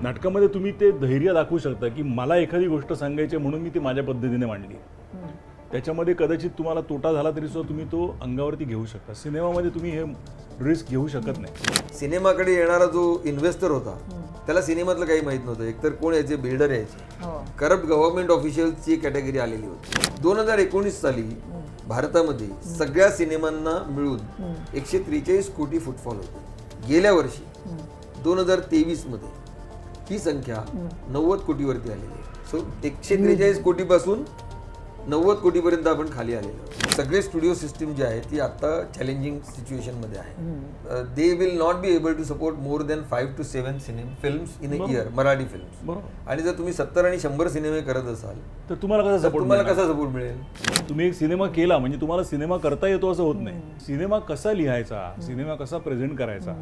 नाटकामध्ये तुम्ही ते धैर्य दाखवू शकता की मला एखादी गोष्ट सांगायची म्हणून मी ती माझ्या पद्धतीने मांडली. त्याच्यामध्ये कदाचित तुम्हाला तोटा झाला तरी सुद्धा तुम्ही तो अंगावरती घेऊ शकता. सिनेमामध्ये तुम्ही हे रिस्क घेऊ शकत नाही. सिनेमाकडे येणारा जो इन्व्हेस्टर होता त्याला सिनेमातलं काही माहित नव्हतं. एकतर कोण यायचे, बिल्डर यायचे, करप्ट गव्हर्नमेंट ऑफिशियल्सची कॅटेगरी आलेली होती. 2019 साली भारतामध्ये सगळ्या सिनेमांना मिळून 143 कोटी फुटफॉल होते. गेल्या वर्षी 2023 मध्ये ही संख्या 90 कोटीवरती आलेली आहे. सो 143 कोटीपासून 90 कोटीपर्यंत आपण खाली आलेलो. सगळे स्टुडिओ सिस्टीम जे आहे ती आता चॅलेंजिंग सिच्युएशनमध्ये आहे. They will not be able to support more than 5 to 7 films in a year, Marathi films. आणि जर तुम्ही 70 आणि 100 सिनेमे करत असाल तर तुम्हाला कसा सपोर्ट मिळेल? तुम्ही एक सिनेमा केला म्हणजे तुम्हाला सिनेमा करता येतो असं होत नाही. सिनेमा कसा लिहायचा, सिनेमा कसा प्रेझेंट करायचा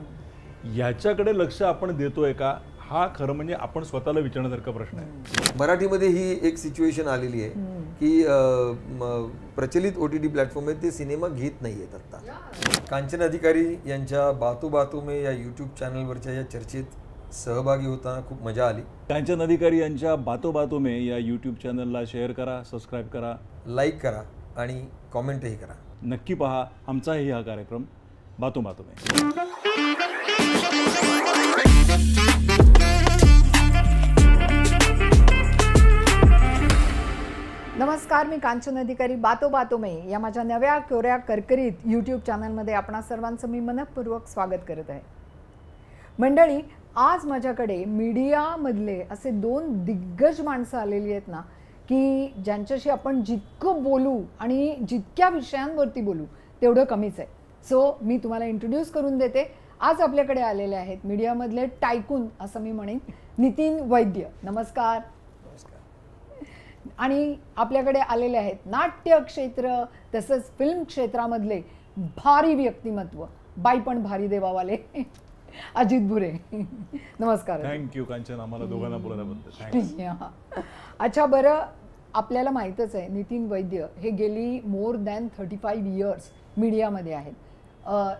याच्याकडे लक्ष आपण देतोय का, हा खरं म्हणजे आपण स्वतःला विचारण्यासारखा प्रश्न आहे. मराठीमध्ये ही एक सिच्युएशन आलेली आहे की प्रचलित OTT प्लॅटफॉर्म आहे ते सिनेमा घेत नाही आहेत आता. कांचन अधिकारी यांच्या बातो बातो में या यूट्यूब चॅनलवरच्या या चर्चेत सहभागी होताना खूप मजा आली. कांचन अधिकारी यांच्या बातो बातो में या यूट्यूब चॅनलला शेअर करा, सबस्क्राईब करा, लाईक करा आणि कॉमेंटही करा. नक्की पहा आमचाही हा कार्यक्रम बातो बातो में. नमस्कार, मी कांचन अधिकारी. बातो बातो में या माझ्या नव्या कोऱ्या करकरीत यूट्यूब चॅनलमध्ये आपणा सर्वांचं मी मनपूर्वक स्वागत करत आहे. मंडळी, आज माझ्याकडे मीडियामधले असे 2 दिग्गज माणसं आलेली आहेत ना की ज्यांच्याशी आपण जितकं बोलू आणि जितक्या विषयांवरती बोलू तेवढं कमीच आहे. सो मी तुम्हाला इंट्रोड्यूस करून देते. आज आपल्याकडे आलेले आहेत मीडियामधले टायकून असं मी म्हणेन, नितीन वैद्य. नमस्कार. आणि आपल्याकडे आलेले आहेत नाट्य क्षेत्र तसंच फिल्म क्षेत्रामधले भारी व्यक्तिमत्व, बाई पण भारी देवावाले, अजित भुरे. नमस्कार. थँक्यू कांचन, आम्हाला दोघांना बोलण्याबद्दल. अच्छा, बरं, आपल्याला माहीतच आहे नितीन वैद्य हे गेली मोर दॅन 35 इयर्स मीडियामध्ये आहेत.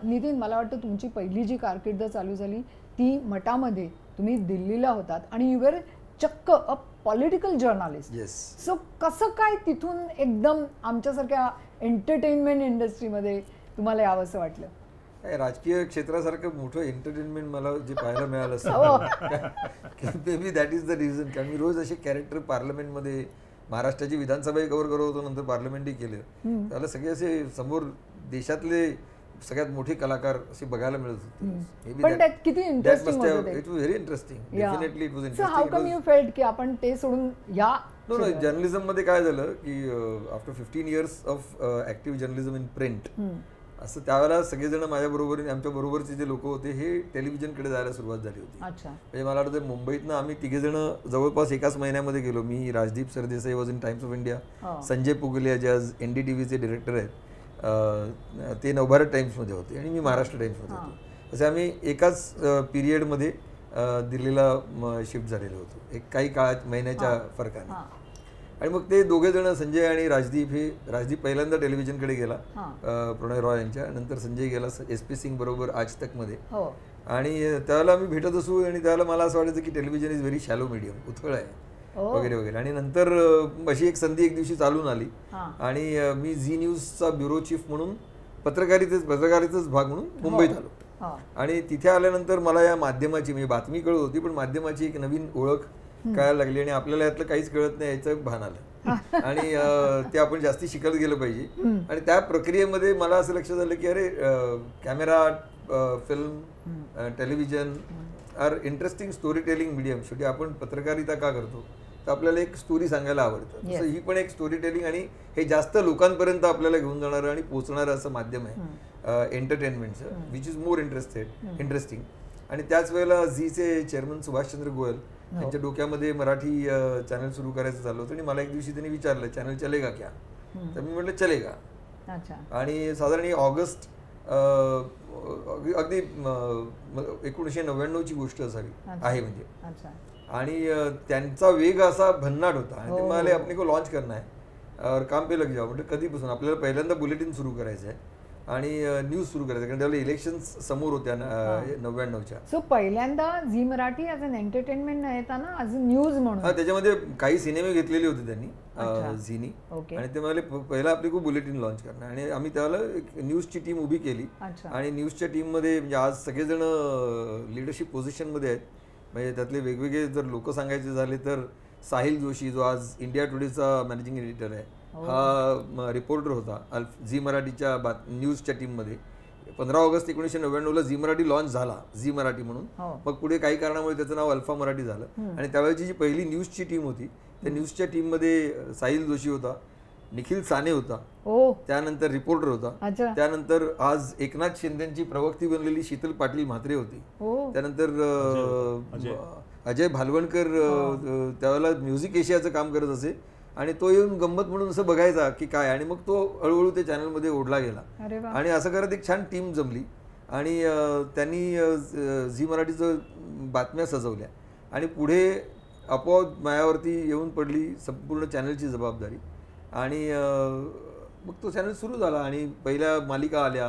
नितीन, मला वाटतं तुमची पहिली जी कारकीर्द चालू झाली ती मटामध्ये, तुम्ही दिल्लीला होतात आणि यू वर चक्क अ पॉलिटिकल जर्नलिस्ट. सो कसं काय तिथून एकदम आमच्यासारख्या एंटरटेनमेंट इंडस्ट्रीमध्ये तुम्हाला यावंसं वाटलं? राजकीय क्षेत्रासारखं मोठं एंटरटेनमेंट मला जे पाहायला मिळालं असतं may be that is the reason. कारण मी रोज असे कॅरेक्टर पार्लमेंटमध्ये, महाराष्ट्राची विधानसभाही कव्हर करत होतो, नंतर पार्लमेंटही केलं. त्याला सगळे असे समोर देशातले सगळ्यात मोठे कलाकार असे बघायला मिळत होते. पण त्यात किती इंटरेस्टिंग होतं ते. इट वाज व्हेरी इंटरेस्टिंग. डेफिनेटली इट वाज interesting. So how come you felt की आपण ते सोडून या जर्नलिझम मध्ये काय झालं की after 15 years of active journalism in print, असं त्यावेळेला सगळेजण माझ्या बरोबर, आमच्या बरोबरचे जे लोक होते हे टेलिव्हिजनकडे जायला सुरुवात झाली होती. म्हणजे मला वाटतं मुंबईतनं आम्ही 3 जण जवळपास एकाच महिन्यामध्ये गेलो. मी, Rajdeep Sardesai was in Times of India, Sanjay Pugalia जे आज NDTVचे डिरेक्टर आहेत ते नवभारत टाइम्समध्ये होते आणि मी महाराष्ट्र टाइम्समध्ये होतो. असे आम्ही एकाच पिरियडमध्ये दिल्लीला शिफ्ट झालेलो होतो, एक काही काळात, महिन्याच्या फरकाने. आणि मग ते दोघे जण, संजय आणि राजदीप, राजदीप पहिल्यांदा टेलिव्हिजनकडे गेला प्रणय रॉय यांच्या, नंतर संजय गेला SP सिंग बरोबर आज तक मध्ये. आणि त्यावेळेला आम्ही भेटत असू आणि त्यावेळेला मला असं वाटायचं की television is very shallow medium, उथळ आहे वगैरे वगैरे. आणि नंतर अशी एक संधी एक दिवशी चालून आली आणि मी झी न्यूजचा ब्युरो चीफ म्हणून पत्रकारितेच भाग म्हणून मुंबईत आलो. आणि तिथे आल्यानंतर मला या माध्यमाची, म्हणजे बातमी कळत होती पण माध्यमाची एक नवीन ओळख कळायला लागली आणि आपल्याला यातलं काहीच कळत नाही याचं भान आलं आणि ते आपण जास्ती शिकत गेलं पाहिजे. आणि त्या प्रक्रियेमध्ये मला असं लक्षात आलं की अरे, camera, film, television are interesting story telling medium. शेवटी आपण पत्रकारिता का करतो तर आपल्याला एक स्टोरी सांगायला आवडतं. तसं ही पण एक स्टोरी टेलिंग आणि हे जास्त लोकांपर्यंत आपल्याला घेऊन जाणारं आणि पोहोचणारं असं माध्यम आहे एंटरटेनमेंटचं, विच इज मोर इंटरेस्टिंग. आणि त्याच वेळेला झीचे चेअरमन सुभाषचंद्र गोयल यांच्या डोक्यामध्ये मराठी चॅनल सुरू करायचं चाललं होतं आणि मला एक दिवशी त्यांनी विचारलं, चॅनल चलेगा क्या? तर मी म्हटलं चलेगा. आणि साधारण ऑगस्ट अगदी 1999ची गोष्ट असावी आहे म्हणजे. आणि त्यांचा वेग असा भन्नाट होता आणि ते म्हणाले, आपण को लॉन्च करना है और काम पे लग जाओ. म्हणजे कधीपासून? आपल्याला पहिल्यांदा बुलेटिन सुरू करायचं आहे. आणि न्यूज सुरू करायचं, कारण त्यावेळेला इलेक्शन समोर होत्या 99च्या. सो पहिल्यांदा Zee Marathi as an entertainment येताना ॲज अ न्यूज म्हणून. त्याच्यामध्ये काही सिनेमे घेतलेले होते त्यांनी झीनी, आणि ते म्हणाले पहिला आपली खूप बुलेटिन लॉन्च करणार, आणि आम्ही त्यावेळेला एक न्यूजची टीम उभी केली. आणि न्यूजच्या टीममध्ये म्हणजे आज सगळेजण लिडरशिप पोझिशनमध्ये आहेत. म्हणजे त्यातले वेगवेगळे जर लोक सांगायचे झाले तर साहिल जोशी, जो आज इंडिया टुडेचा मॅनेजिंग एडिटर आहे, हा रिपोर्टर होता झी मराठीच्या न्यूजच्या टीममध्ये. 15 ऑगस्ट 1999 झी मराठी लॉन्च झाला, झी मराठी म्हणून. मग पुढे काही कारणामुळे त्याचं नाव अल्फा मराठी झालं. आणि त्यावेळेची जी पहिली न्यूजची टीम होती, त्या न्यूजच्या टीममध्ये साहिल जोशी होता, निखिल साने होता, त्यानंतर रिपोर्टर होता, त्यानंतर आज एकनाथ शिंदेची प्रवक्ती बनलेली शीतल पाटील म्हात्रे होती, त्यानंतर अजय भालवणकर त्यावेळेला म्युझिक एशियाचं काम करत असे, आणि तो येऊन गंमत म्हणून असं बघायचा की काय, आणि मग तो हळूहळू त्या चॅनलमध्ये ओढला गेला. आणि असं करत एक छान टीम जमली, आणि त्यांनी झी मराठीचं बातम्या सजवल्या, आणि पुढे आपोआप मायावरती येऊन पडली संपूर्ण चॅनलची जबाबदारी. आणि मग तो चॅनल सुरू झाला, आणि पहिल्या मालिका आल्या.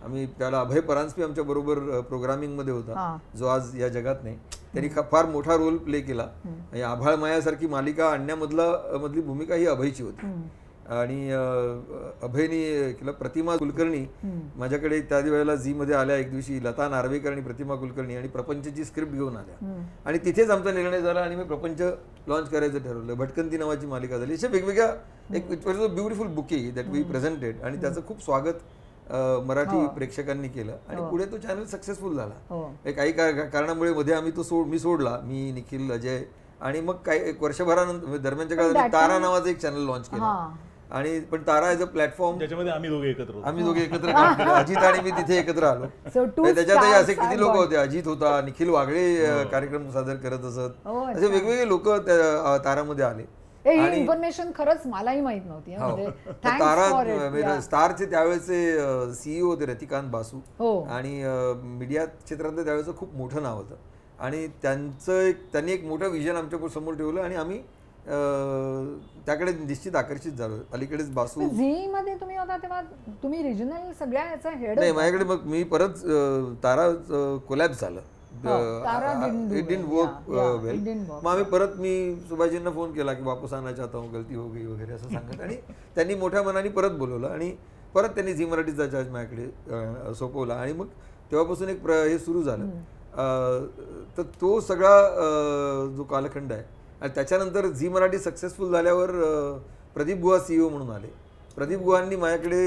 आम्ही त्याला अभय परांजपे आमच्या बरोबर प्रोग्रामिंगमध्ये होता, जो आज या जगात नाही. त्यांनी फार मोठा रोल प्ले केला. आभाळ मायासारखी मालिका आणण्यामधली भूमिका ही अभयची होती. आणि अभयनी केलं. प्रतिमा कुलकर्णी माझ्याकडे त्या वेळेला झी मध्ये आल्या एक दिवशी, लता नार्वेकर आणि प्रतिमा कुलकर्णी, आणि प्रपंचची स्क्रिप्ट घेऊन आल्या, आणि तिथेच आमचा निर्णय झाला, आणि मी प्रपंच लॉन्च करायचं ठरवलं. भटकंती नावाची मालिका झाली. अशा वेगवेगळ्या एक beautiful bouquet that we presented, आणि त्याचं खूप स्वागत मराठी प्रेक्षकांनी केलं, आणि पुढे तो चॅनल सक्सेसफुल झाला. काही कारणामुळे मध्ये आम्ही मी सोडला, मी, निखिल, अजय, आणि मग काही एक वर्षभरानंतर दरम्यानच्या काळात तारा नावाचं एक चॅनल लॉन्च केलं. आणि पण तारा ॲज अ प्लॅटफॉर्म, त्याच्यामध्ये आम्ही दोघे एकत्र काम केलं. अजित आणि मी तिथे एकत्र आलो. त्याच्यातही असे किती लोक होते, अजित होता, निखिल वागळे कार्यक्रम सादर करत असत, असे वेगवेगळे लोक त्या तारामध्ये आले. इन्फॉर्मेशन खरंच मलाही माहित नव्हती. तारा स्टारचे त्यावेळेचे सीईओ होते रतिकांत बासू, आणि मीडिया क्षेत्रातलं त्यावेळेचं खूप मोठं नाव होतं, आणि त्यांनी एक मोठं विजन आमच्या समोर ठेवलं, आणि आम्ही त्याकडे निश्चित आकर्षित झालो. अलीकडेच बासू झी मध्ये तुम्ही होता तेव्हा तुम्ही रिजनल सगळ्या याचा हेड नाही, माझ्याकडे मग मी परत तारा कोलॅप्स झालं, इट डिडंट वर्क वेल. मग आम्ही परत मी सुभाषजींना फोन केला की वापस आना चाहता हूँ, गलती हो गई वगैरे असं सांगत, आणि त्यांनी मोठ्या मनाने परत बोलवलं, आणि परत त्यांनी झी मराठीचा चार्ज माझ्याकडे सोपवला, आणि मग तेव्हापासून एक हे सुरू झालं. तर तो सगळा जो कालखंड आहे, आणि त्याच्यानंतर झी मराठी सक्सेसफुल झाल्यावर प्रदीप गुहा सीईओ म्हणून आले. प्रदीप गुहांनी माझ्याकडे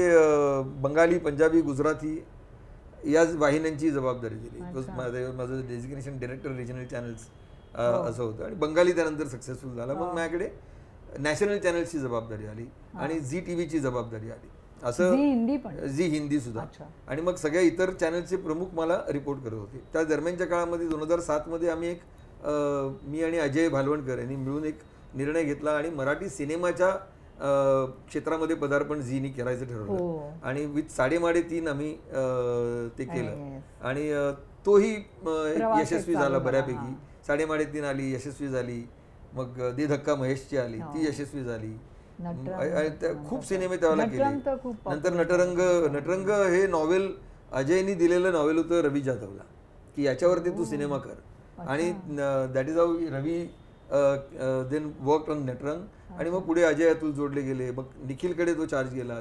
बंगाली, पंजाबी, गुजराती या वाहिन्यांची जबाबदारी दिली. माझं डेजिग्नेशन डायरेक्टर रिजनल चॅनल्स असं होतं, आणि बंगाली त्यानंतर सक्सेसफुल झाला. मग माझ्याकडे नॅशनल चॅनल्सची जबाबदारी आली, आणि झी टीव्हीची जबाबदारी आली, असं झी हिंदी सुद्धा. आणि मग सगळ्या इतर चॅनलचे प्रमुख मला रिपोर्ट करत होते. त्या दरम्यानच्या काळामध्ये 2007 मध्ये आम्ही मी आणि अजय भालवणकर यांनी मिळून एक निर्णय घेतला, आणि मराठी सिनेमाच्या क्षेत्रामध्ये पदार्पण झीनी करायचं ठरवलं, आणि विथ 3.5 आम्ही ते केलं, आणि तोही यशस्वी झाला बऱ्यापैकी. 3.5 आली, यशस्वी झाली. मग दे धक्का महेशची आली, ती यशस्वी झाली. खूप सिनेमे त्यावेळेला केले. नंतर नटरंग हे नॉवेल अजयनी दिलेलं नॉवेल होतं रवी जाधवला, की याच्यावरती तू सिनेमा कर, आणि that is how Ravi then work on Natrang. आणि मग पुढे अजय अतुल जोडले गेले, मग निखिलकडे तो चार्ज गेला.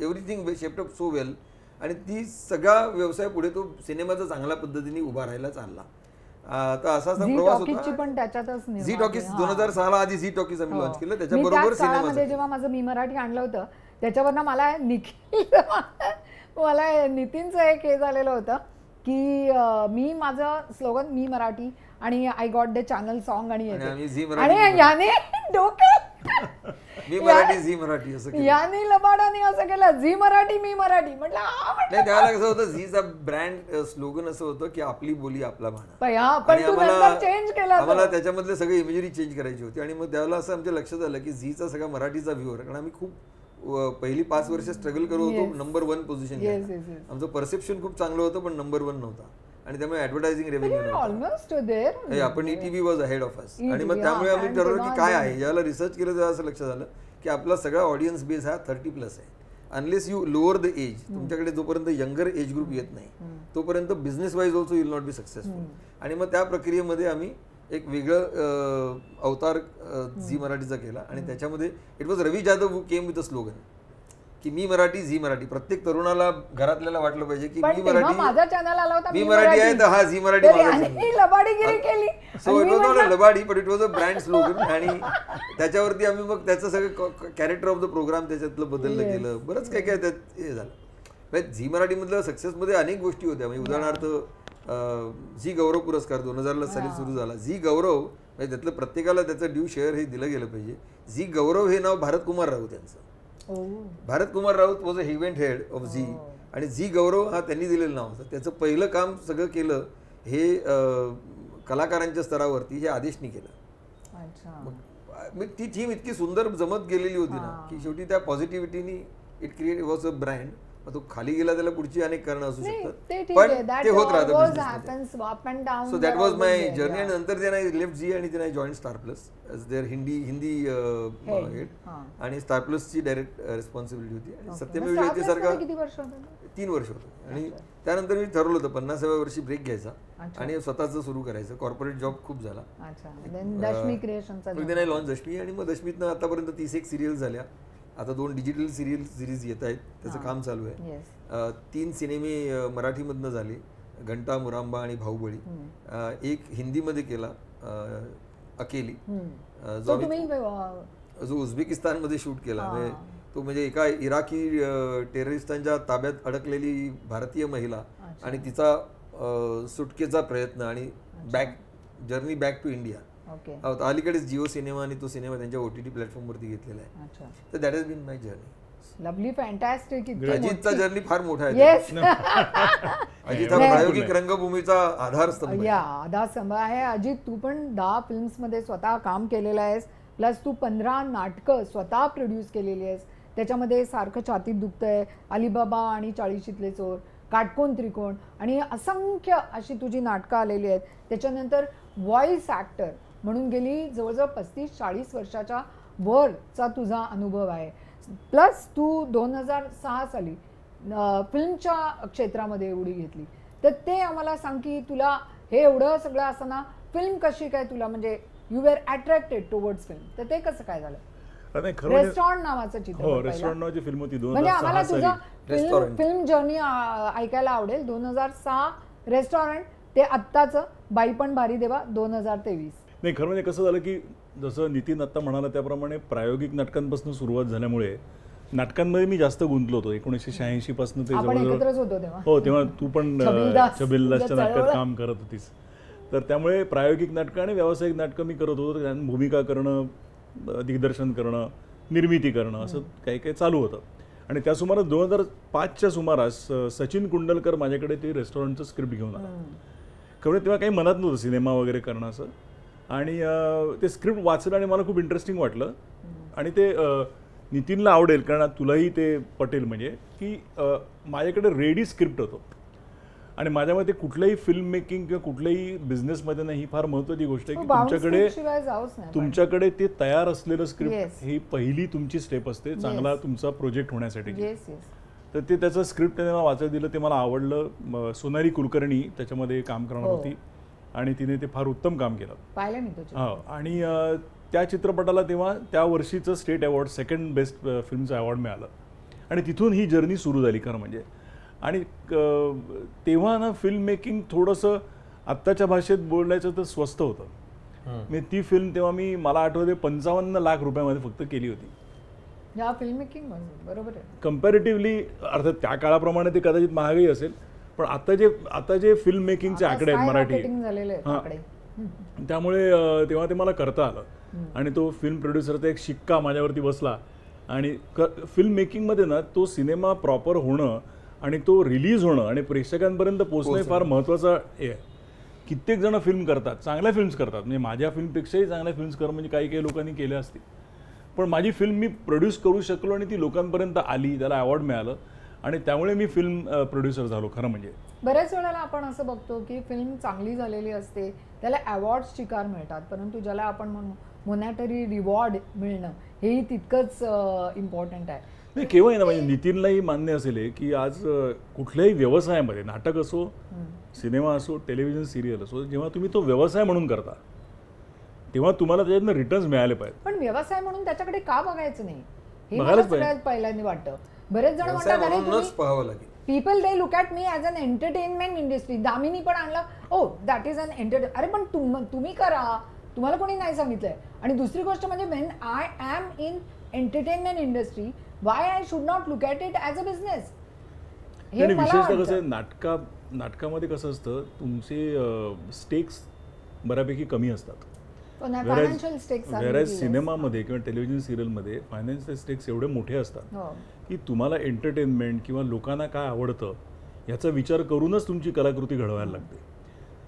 Everything shaped up so well, आणि ती सगळा व्यवसाय पुढे तो सिनेमाचा चांगल्या पद्धतीने उभा राहायला चालला. तर असा प्रवास होता. झी टॉकीज 2006 आधी झी टॉकीज आम्ही लॉन्च केलं, त्याच्याबरोबर सिनेमा. जेव्हा माझं मी मराठी आणलं होतं त्याच्यावरनं मला नितीनचं एक हे झालेलं होतं की मी माझं स्लोगन मी मराठी आणि I got the channel song, आणि याने डोक्यात मी मराठी झी मराठी असं याने लबाडाने असं केलं, झी मराठी मी मराठी म्हटलं. नाही, त्यावेळेला कसं होतं, झीचा ब्रँड स्लोगन असं होतं की आपली बोली आपला भाणा, आणि आम्हाला त्याच्यामधले सगळे इमेजरी चेंज करायची होती. आणि मग त्यावेळेला असं आमच्या लक्षात आलं की झीचा सगळा मराठीचा व्ह्यू, कारण आम्ही खूप पहिली 5 वर्ष स्ट्रगल करत होतो नंबर 1 पोझिशन. आमचं परसेप्शन खूप चांगलं होतं, पण नंबर 1 नव्हता, आणि त्यामुळे ऍडव्हर्टायझिंग रेव्हेन्यू आपण ETV was ahead of us. आणि मग त्यामुळे आम्ही ठरवलं की काय आहे, याला रिसर्च केलं तेव्हा असं लक्षात आलं की आपला सगळा ऑडियन्स बेस हा 30+ आहे, unless you lower the age, तुमच्याकडे जोपर्यंत यंगर एज ग्रुप येत नाही तोपर्यंत business wise also will not be successful. आणि मग त्या प्रक्रियेमध्ये आम्ही एक वेगळं अवतार झी मराठीचा केला आणि त्याच्यामध्ये it was Ravi Jadhav who came with a slogan की मी मराठी झी मराठी. प्रत्येक तरुणाला घरातल्याला वाटलं पाहिजे की मी मराठी, माझा चॅनल आला होता मी मराठी आहे तर हा झी मराठी लबाडीगिरी केली. So it was not a लबाडी but it was a brand slogan. आणि त्याच्यावरती आम्ही मग त्याचं सगळं कॅरेक्टर ऑफ द प्रोग्राम त्याच्यातलं बदललं गेलं, बरंच काय काय त्यात हे झालं. झी मराठीमधलं सक्सेसमध्ये अनेक गोष्टी होत्या. म्हणजे उदाहरणार्थ झी गौरव पुरस्कार 2000 साली सुरू झाला. झी गौरव म्हणजे त्यातलं प्रत्येकाला त्याचं ड्यू शेअर हे दिलं गेलं पाहिजे. झी गौरव हे नाव भारत कुमार राऊत यांचं. Bharat Kumar Raut was a event head of Zee आणि झी गौरव हा त्यांनी दिलेलं नाव होतं. त्याचं पहिलं काम सगळं केलं हे कलाकारांच्या स्तरावरती हे आदेशनी केलं. मग ती थीम इतकी सुंदर जमत गेलेली होती ना की शेवटी त्या पॉझिटिव्हिटीनी it create was a brand. तो खाली गेला त्याला पुढची अनेक कारणं असू शकतात पण ते होत राहतं. So that was my journey. आणि नंतर त्यांना लेफ्ट झी आणि त्यांना join Star Plus as there Hindi head आणि स्टार प्लसची डायरेक्ट रिस्पॉन्सिबिलिटी होती. आणि सत्यमेव जयतेसारखा 3 वर्ष होतं. आणि त्यानंतर मी ठरवलं होतं 50व्या वर्षी ब्रेक घ्यायचा आणि स्वतःचं सुरू करायचं. कॉर्पोरेट जॉब खूप झाला. लॉन्च दशमी आणि मग दशमीतनं आतापर्यंत 31 सिरियल झाल्या. आता 2 डिजिटल सिरीज येत आहेत, त्याचं काम चालू आहे. 3 सिनेमे मराठीमधनं झाले, घंटा, मुरांबा आणि भाऊबळी. एक हिंदीमध्ये केला अकेली, जो उझबेकिस्तानमध्ये शूट केला. तो म्हणजे एका इराकी टेररिस्टांच्या ताब्यात अडकलेली भारतीय महिला आणि तिचा सुटकेचा प्रयत्न आणि जर्नी बॅक टू इंडिया. अलीकडेच जिओ सिनेमा आणि तो सिनेमा त्यांच्या OTT प्लॅटफॉर्मवरती घेतलेला आहे. तर that has been my journey. Lovely fantastic. अजितचा जर्नी फार मोठा आहे. अजित हा प्रायोगिक रंगभूमीचा आधारस्तंभ आहे. अजित, तू पण 10 फिल्म्समध्ये स्वतः काम केलेलं आहेस, प्लस तू 15 नाटकं स्वतः प्रोड्यूस केलेली आहेस. त्याच्यामध्ये सारखं छातीत दुखतंय, अलिबाबा आणि 40शीतले चोर, काटकोन त्रिकोण आणि असंख्य अशी तुझी नाटकं आलेली आहेत. त्याच्यानंतर व्हॉइस ॲक्टर म्हणून गेली जवळजवळ 35-40 वर्षाच्या वरचा तुझा अनुभव आहे. प्लस तू 2006 साली फिल्मच्या क्षेत्रामध्ये उडी घेतली. तर ते आम्हाला सांग की तुला हे एवढं सगळं असताना फिल्म कशी काय तुला, म्हणजे you were attracted towards film, तर ते कसं काय झालं? रेस्टॉरंट नावाचं चित्र, रेस्टॉरंट नावाची फिल्म होती. म्हणजे आम्हाला तुझं फिल्म जर्नी ऐकायला आवडेल. 2006 रेस्टॉरंट ते आत्ताचं बाई पण भारी देवा 2023. नाही, खरं म्हणजे कसं झालं की जसं नितीन आत्ता म्हणाला त्याप्रमाणे प्रायोगिक नाटकांपासून सुरुवात झाल्यामुळे नाटकांमध्ये मी जास्त गुंतलो होतो. 1986 पासून ते जवळजवळ. हो, तेव्हा तू पण छबिलदासच्या नाटकात काम करत होतीस. तर त्यामुळे प्रायोगिक नाटकं आणि व्यावसायिक नाटकं मी करत होतो. त्यात भूमिका करणं, दिग्दर्शन करणं, निर्मिती करणं असं काही काही चालू होतं. आणि त्या सुमारास 2005च्या सुमारास सचिन कुंडलकर माझ्याकडे ते रेस्टॉरंटचं स्क्रिप्ट घेऊन आला. खरं तेव्हा काही मनात नव्हतं सिनेमा वगैरे करणं असं. आणि ते स्क्रिप्ट वाचलं आणि मला खूप इंटरेस्टिंग वाटलं. आणि ते नितीनला आवडेल कारण तुलाही ते पटेल, म्हणजे की माझ्याकडे रेडी स्क्रिप्ट होतं. आणि माझ्या मते कुठलंही फिल्म मेकिंग किंवा कुठल्याही बिझनेसमध्ये नाही, ही फार महत्त्वाची गोष्ट आहे की तुमच्याकडे ते तयार असलेलं स्क्रिप्ट ही पहिली तुमची स्टेप असते चांगला तुमचा प्रोजेक्ट होण्यासाठी. तर ते त्याचं स्क्रिप्ट त्याने मला वाचायला दिलं, ते मला आवडलं. सोनाली कुलकर्णी त्याच्यामध्ये काम करणार होती आणि तिने ते फार उत्तम काम केलं. आणि त्या चित्रपटाला तेव्हा त्या वर्षीचं स्टेट अवॉर्ड, 2nd बेस्ट फिल्मचं अवॉर्ड मिळालं. आणि तिथून ही जर्नी सुरू झाली खरं म्हणजे. आणि तेव्हा ना फिल्म मेकिंग थोडंसं आत्ताच्या भाषेत बोलायचं तर स्वस्त होतं. म्हणजे ती फिल्म तेव्हा मला आठवते 55 लाख रुपयामध्ये फक्त केली होती. या फिल्म मेकिंग बरोबर आहे. कम्पॅरेटिव्हली अर्थात त्या काळाप्रमाणे ते कदाचित महागही असेल, पण आता जे फिल्म मेकिंगचे आकडे आहेत मराठी, त्यामुळे तेव्हा ते मला करता आलं. आणि तो फिल्म प्रोड्युसरचा एक शिक्का माझ्यावरती बसला. आणि फिल्म मेकिंगमध्ये ना तो सिनेमा प्रॉपर होणं आणि तो रिलीज होणं आणि प्रेक्षकांपर्यंत पोहोचणं फार महत्त्वाचं आहे. कित्येक जण फिल्म करतात, चांगल्या फिल्म्स करतात, म्हणजे माझ्या फिल्मपेक्षाही चांगल्या फिल्म्स कर म्हणजे काही लोकांनी केल्या असतील. पण माझी फिल्म मी प्रोड्यूस करू शकलो आणि ती लोकांपर्यंत आली, त्याला अवॉर्ड मिळालं आणि त्यामुळे मी फिल्म प्रोड्युसर झालो खरं म्हणजे. बऱ्याच वेळेला आपण असं बघतो की फिल्म चांगली झालेली असते, त्याला अवॉर्ड्स चिकार मिळतात, परंतु ज्याला आपण म्हणू मॉनिटरी रिवॉर्ड मिळणं हेही तितकंच इम्पॉर्टंट आहे. नाही केव्हाही ना, म्हणजे नितीनलाही मान्य असेल हे की आज कुठल्याही व्यवसायामध्ये, नाटक असो, सिनेमा असो, टेलिव्हिजन सिरियल असो, जेव्हा तुम्ही तो व्यवसाय म्हणून करता तेव्हा तुम्हाला त्याच्यातनं रिटर्न्स मिळाले पाहिजे. पण व्यवसाय म्हणून त्याच्याकडे का बघायचं नाही हे मला बघायलाच सगळ्यात पहिल्यांदा वाटतं. बरेच जण व्यवसाय म्हणतात अरे म्हणूनच पाहावं लागेल. People they look at me as an entertainment industry. Damini पण आणलं, oh that is an entertain. अरे पण तुम्ही करा, तुम्हाला कोणी नाही सांगितलंय. आणि दुसरी गोष्ट म्हणजे when I am in entertainment industry, why I should not look at it as a business. हे आणि मला विशेषतः कसं वाटतं. आहे, नाटकामध्ये कसं असतं, तुमचे स्टेक्स बऱ्यापैकी कमी असतात. फायनान्शियल स्टेक्स वेराज सिनेमामध्ये किंवा टेलिव्हिजन सिरियलमध्ये फायनान्शियल स्टेक्स एवढे मोठे असतात की तुम्हाला एंटरटेनमेंट किंवा लोकांना काय आवडतं याचा विचार करूनच तुमची कलाकृती घडवायला लागते.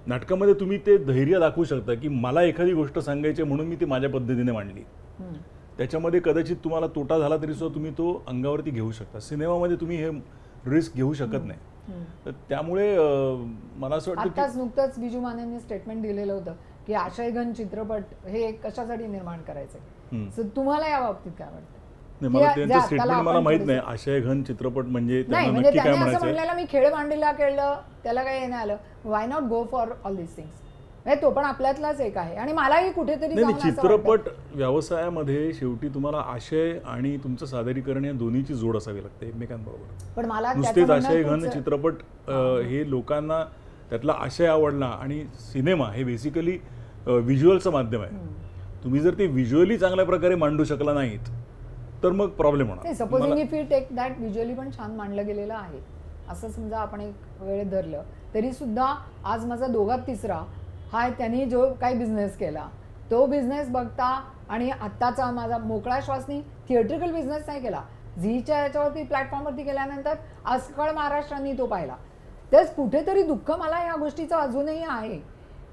नाटकामध्ये तुम्ही ते धैर्य दाखवू शकता की मला एखादी गोष्ट सांगायची म्हणून मी ती माझ्या पद्धतीने मांडली. त्याच्यामध्ये कदाचित तुम्हाला तोटा झाला तरी सुद्धा तुम्ही तो अंगावरती घेऊ शकता. सिनेमामध्ये तुम्ही हे रिस्क घेऊ शकत नाही. तर त्यामुळे मला असं वाटतं आताच नुकतंच बिजू मानेंनी स्टेटमेंट दिलेलं होतं की आशयघन चित्रपट हे कशासाठी निर्माण करायचंय. So तुम्हाला या बाबतीत काय वाटतं? नाही, मला त्यांचं स्टेटमेंट मला माहित नाही. आशयघन चित्रपट म्हणजे नाही, त्यांना म्हणजे नक्की काय त्याने असं म्हणायचं. म्हणलेलं मी खेळ मांडीला खेळलं, त्याला काही नाही आलं. Why not go for all this things. म्हणजे तो पण आपल्यातलाच एक आहे. आणि मलाही कुठेतरी नाही, जाऊन असं चित्रपट वाटतं. व्यवसायामध्ये शेवटी तुम्हाला आशय आणि तुमचं सादरीकरण या दोन्हीची जोड असावी लागते एकमेकांबरोबर. पण मला नुसतेच त्याचं म्हणणं आशयघन खूप- चित्रपट हे लोकांना त्यातला आशय आवडला. आणि सिनेमा हे बेसिकली व्हिज्युअलचं माध्यम आहे. तुम्ही जर ते व्हिज्युअली चांगल्या प्रकारे मांडू शकला नाहीत तर मग प्रॉब्लेम होणार. Supposing if you take that, visually पण छान मांडलं गेलेलं आहे असं समजा आपण एक वेळ धरलं तरी सुद्धा आज माझा दोघात तिसरा हा त्यांनी जो काही बिझनेस केला तो बिझनेस बघता आणि आत्ताचा माझा मोकळा श्वासनी थिएट्रिकल बिझनेस नाही केला. झीच्या याच्यावरती प्लॅटफॉर्मवरती गेल्यानंतर आज सकाळ महाराष्ट्रांनी तो पाहिला. तेच कुठेतरी दुःख मला ह्या गोष्टीचं अजूनही आहे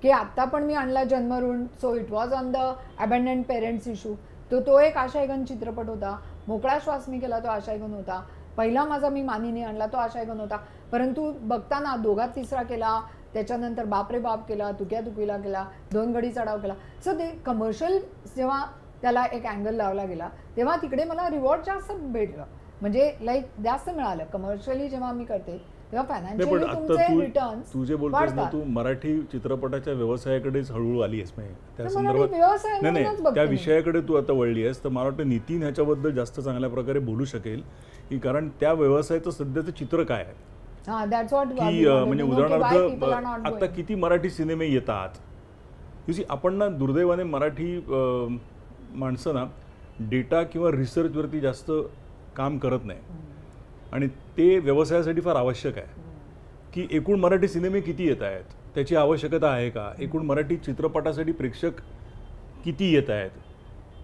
की आत्ता पण मी आणला जन्मऋण. So it was on the abandoned parents issue. तो एक आशयघन चित्रपट होता. मोकळा श्वास मी केला तो आशयघन होता. पहिला माझा मी मानिनी आणला तो आशयघन होता. परंतु बघताना दोघात तिसरा केला, त्याच्यानंतर बापरे बाप केला, तुक्या तुकीला केला, दोन गडी चढाव केला. सो ते कमर्शियल जेव्हा त्याला एक अँगल लावला गेला तेव्हा तिकडे मला रिवॉर्ड जास्त भेटलं. म्हणजे लाईक जास्त मिळालं. कमर्शियली जेव्हा मी करते तेव्हा फायनान्शियली तुमचे रिटर्न्स तू जे बोलतोस ना, तू मराठी चित्रपटाच्या व्यवसायाकडेच हळूहळू आली आहेस. त्या संदर्भात नाही, त्या विषयाकडे तू आता वळली आहेस. तर मला वाटतं नितीन ह्याच्याबद्दल जास्त चांगल्या प्रकारे बोलू शकेल की कारण त्या व्यवसायाचं सध्याचं चित्र काय आहे. की म्हणजे उदाहरणार्थ आता किती मराठी सिनेमे येतात. युसी आपण ना दुर्दैवाने मराठी माणसं ना डेटा किंवा रिसर्चवरती जास्त काम करत नाही. आणि ते व्यवसायासाठी फार आवश्यक आहे की एकूण मराठी सिनेमे किती येत आहेत, त्याची आवश्यकता आहे का, एकूण मराठी चित्रपटासाठी प्रेक्षक किती येत आहेत,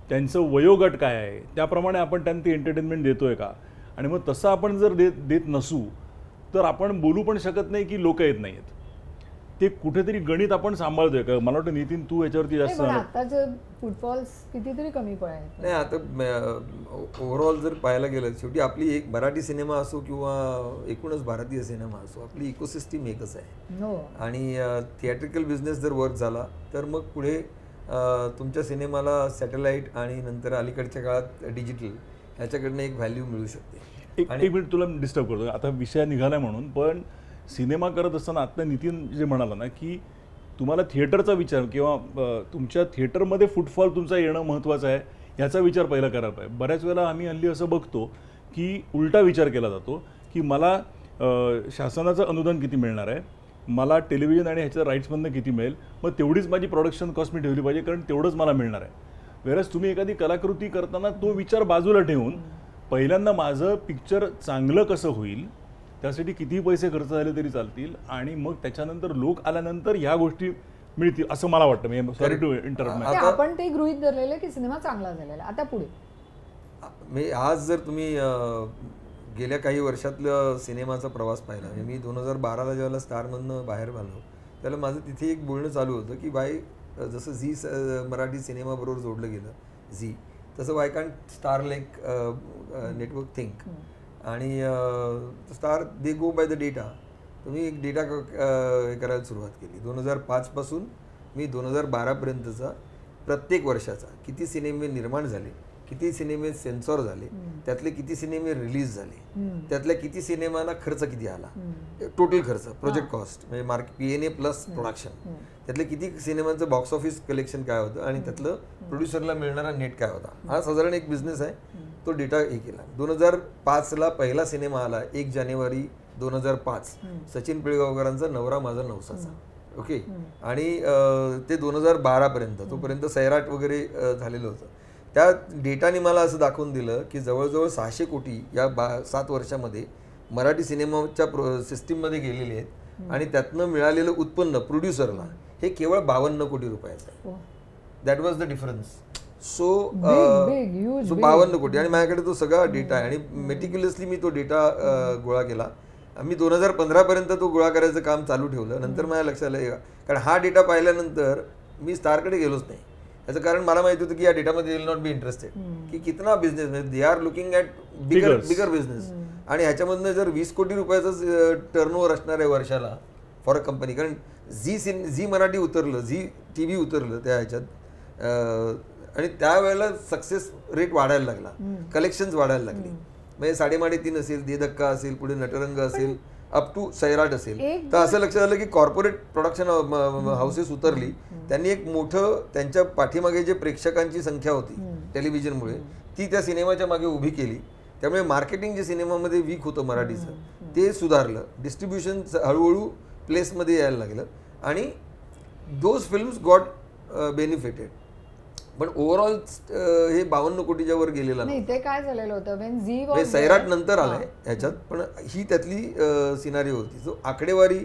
त्यांचं वयोगट काय आहे, त्याप्रमाणे आपण त्यांना ते एंटरटेनमेंट देतोय का. आणि मग तसं आपण जर देत नसू तर आपण बोलू पण शकत नाही की लोक येत नाहीत. ते कुठेतरी गणित आपण सांभाळतोय का. मला वाटतं नितीन तू याच्यावरती जास्त आताचे फुटफॉल्स कितीतरी कमी पडायचे. नाही, आता ओव्हरऑल जर पाहायला गेलं शेवटी आपली एक मराठी सिनेमा असो किंवा एकूणच भारतीय सिनेमा असो, आपली इकोसिस्टीम एकच आहे. आणि थिएट्रिकल बिझनेस जर वर्क झाला तर मग पुढे तुमच्या सिनेमाला सॅटेलाईट आणि नंतर अलीकडच्या काळात डिजिटल ह्याच्याकडनं एक व्हॅल्यू मिळू शकते. एक मिनिट तुला डिस्टर्ब करतो आता विषय निघाला म्हणून. पण सिनेमा करत असताना आता नितीन जे म्हणाला ना की तुम्हाला थिएटरचा विचार किंवा तुमच्या थिएटरमध्ये फुटफॉल तुमचा येणं महत्त्वाचं आहे याचा विचार पहिला करायला पाहिजे. बऱ्याच वेळेला आम्ही हल्ली असं बघतो की उलटा विचार केला जातो की मला शासनाचं अनुदान किती मिळणार आहे, मला टेलिव्हिजन आणि ह्याच्या राईट्समधनं किती मिळेल, मग तेवढीच माझी प्रोडक्शन कॉस्ट मी ठेवली पाहिजे कारण तेवढंच मला मिळणार आहे. वेळेस तुम्ही एखादी कलाकृती करताना तो विचार बाजूला ठेवून पहिल्यांदा माझं पिक्चर चांगलं कसं होईल, त्यासाठी किती पैसे खर्च झाले तरी चालतील आणि मग त्याच्यानंतर लोक आल्यानंतर ह्या गोष्टी मिळतील असं मला वाटतं. म्हणजे सॉरी टू इंटरप्ट. आपण ते गृहीत धरलेलं की सिनेमा चांगला झालेला. आता पुढे आज जर तुम्ही गेल्या काही वर्षातलं सिनेमाचा प्रवास पाहिला, म्हणजे मी 2012ला ज्यावेळेला स्टारमधनं बाहेर आलो त्याला माझं तिथे एक बोलणं चालू होतं की बाय जसं झी मराठी सिनेमाबरोबर जोडलं गेलं झी, तसं why can't Star like network think. आणि Star they go by the data. तुम्ही एक डेटा करायला सुरुवात केली. 2005 पासून मी 2012पर्यंतचा प्रत्येक वर्षाचा किती सिनेमे निर्माण झाले किती सिनेमे सेन्सॉर झाले, त्यातले किती सिनेमे रिलीज झाले, त्यातल्या किती सिनेमाला खर्च किती आला, टोटल खर्च, प्रोजेक्ट कॉस्ट म्हणजे PNA प्लस प्रोडक्शन, त्यातले किती सिनेमांचं बॉक्स ऑफिस कलेक्शन काय होतं आणि त्यातलं प्रोड्युसरला मिळणारा नेट काय होता, हा साधारण एक बिझनेस आहे. तो डेटा हे केला. 2005ला पहिला सिनेमा आला 1 जानेवारी 2005, सचिन पिळगावकरांचा नवरा माझा नवसाचा. ओके. आणि ते 2012 पर्यंत, तोपर्यंत सैराट वगैरे झालेलं होतं. त्या डेटाने मला असं दाखवून दिलं की जवळजवळ 600 कोटी या 7 वर्षामध्ये मराठी सिनेमाच्या सिस्टीममध्ये गेलेले आहेत आणि त्यातनं मिळालेलं उत्पन्न प्रोड्युसरला हे केवळ 52 कोटी रुपयाचं आहे. That was the difference. So 52 कोटी. आणि माझ्याकडे तो सगळा डेटा आहे आणि मेटिक्युलसली मी तो डेटा गोळा केला. मी 2015 पर्यंत तो गोळा करायचं काम चालू ठेवलं. नंतर माझ्या लक्षात आलं, कारण हा डेटा पाहिल्यानंतर मी स्टारकडे गेलोच नाही. याचं कारण मला माहिती होतं की या डेटामध्ये विल नॉट बी इंटरेस्टेड की कितना बिझनेस म्हणजे they are looking at bigger business. आणि ह्याच्यामधनं जर 20 कोटी रुपयाचं टर्नओव्हर असणार आहे वर्षाला फॉर अ कंपनी, कारण झी मराठी उतरलं, झी TV उतरलं त्या ह्याच्यात, आणि त्यावेळेला सक्सेस रेट वाढायला लागला, कलेक्शन्स वाढायला लागली. म्हणजे 3.5 असेल, दे धक्का असेल, पुढे नटरंग असेल, अप टू सैराट असेल. तर असं लक्षात आलं की कॉर्पोरेट प्रोडक्शन हाऊसेस उतरली. त्यांनी एक मोठं त्यांच्या पाठीमागे जे प्रेक्षकांची संख्या होती टेलिव्हिजनमुळे ती त्या सिनेमाच्या मागे उभी केली. त्यामुळे मार्केटिंग जे सिनेमामध्ये वीक होतं मराठीचं ते सुधारलं. डिस्ट्रीब्युशन हळूहळू प्लेसमध्ये यायला लागलं आणि दोज फिल्म्स गॉट बेनिफिटेड. पण ओव्हरऑल हे 52 कोटीच्या वर गेलेला नाही. ते काय झालेलं होतं सैराट नंतर आलाय ह्याच्यात, पण ही त्यातली सिनारी होती. सो आकडेवारी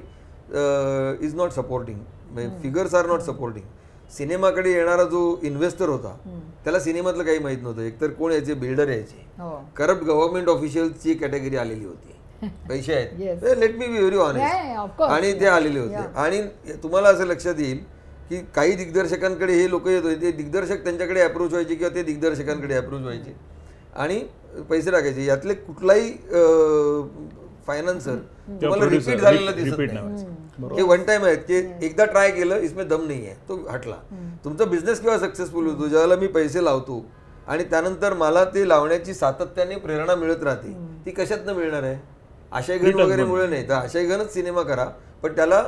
is not supporting, figures are not supporting. सिनेमाकडे येणारा जो इन्व्हेस्टर होता त्याला सिनेमातलं काही माहित नव्हतं. एकतर कोण यायचे, बिल्डर यायचे, करप्ट गव्हर्नमेंट ऑफिशियलची कॅटेगरी आलेली होती, पैसे आहेत, लेट मी बी व्हेरी ऑनेस्ट, आणि ते आलेले होते. आणि तुम्हाला असं लक्षात येईल की काही दिग्दर्शकांकडे हे लोक येत होते, ते दिग्दर्शक त्यांच्याकडे अप्रोच व्हायचे किंवा ते दिग्दर्शकांकडे अप्रोच व्हायचे आणि पैसे टाकायचे. यातले कुठलाही फायनान्सर तुम्हाला रिपीट झालेला दिसत नाही. हे वन टाइम आहेत की एकदा ट्राय केलं, इसमें दम नाही आहे, तो हटला. तुमचा बिझनेस केव्हा सक्सेसफुल होतो, ज्यावेळेला मी पैसे लावतो आणि त्यानंतर मला ते लावण्याची सातत्याने प्रेरणा मिळत राहते. ती कशातनं मिळणार आहे? आशयघन वगैरे मुळे नाही, तर आशयघनच सिनेमा करा, पण त्याला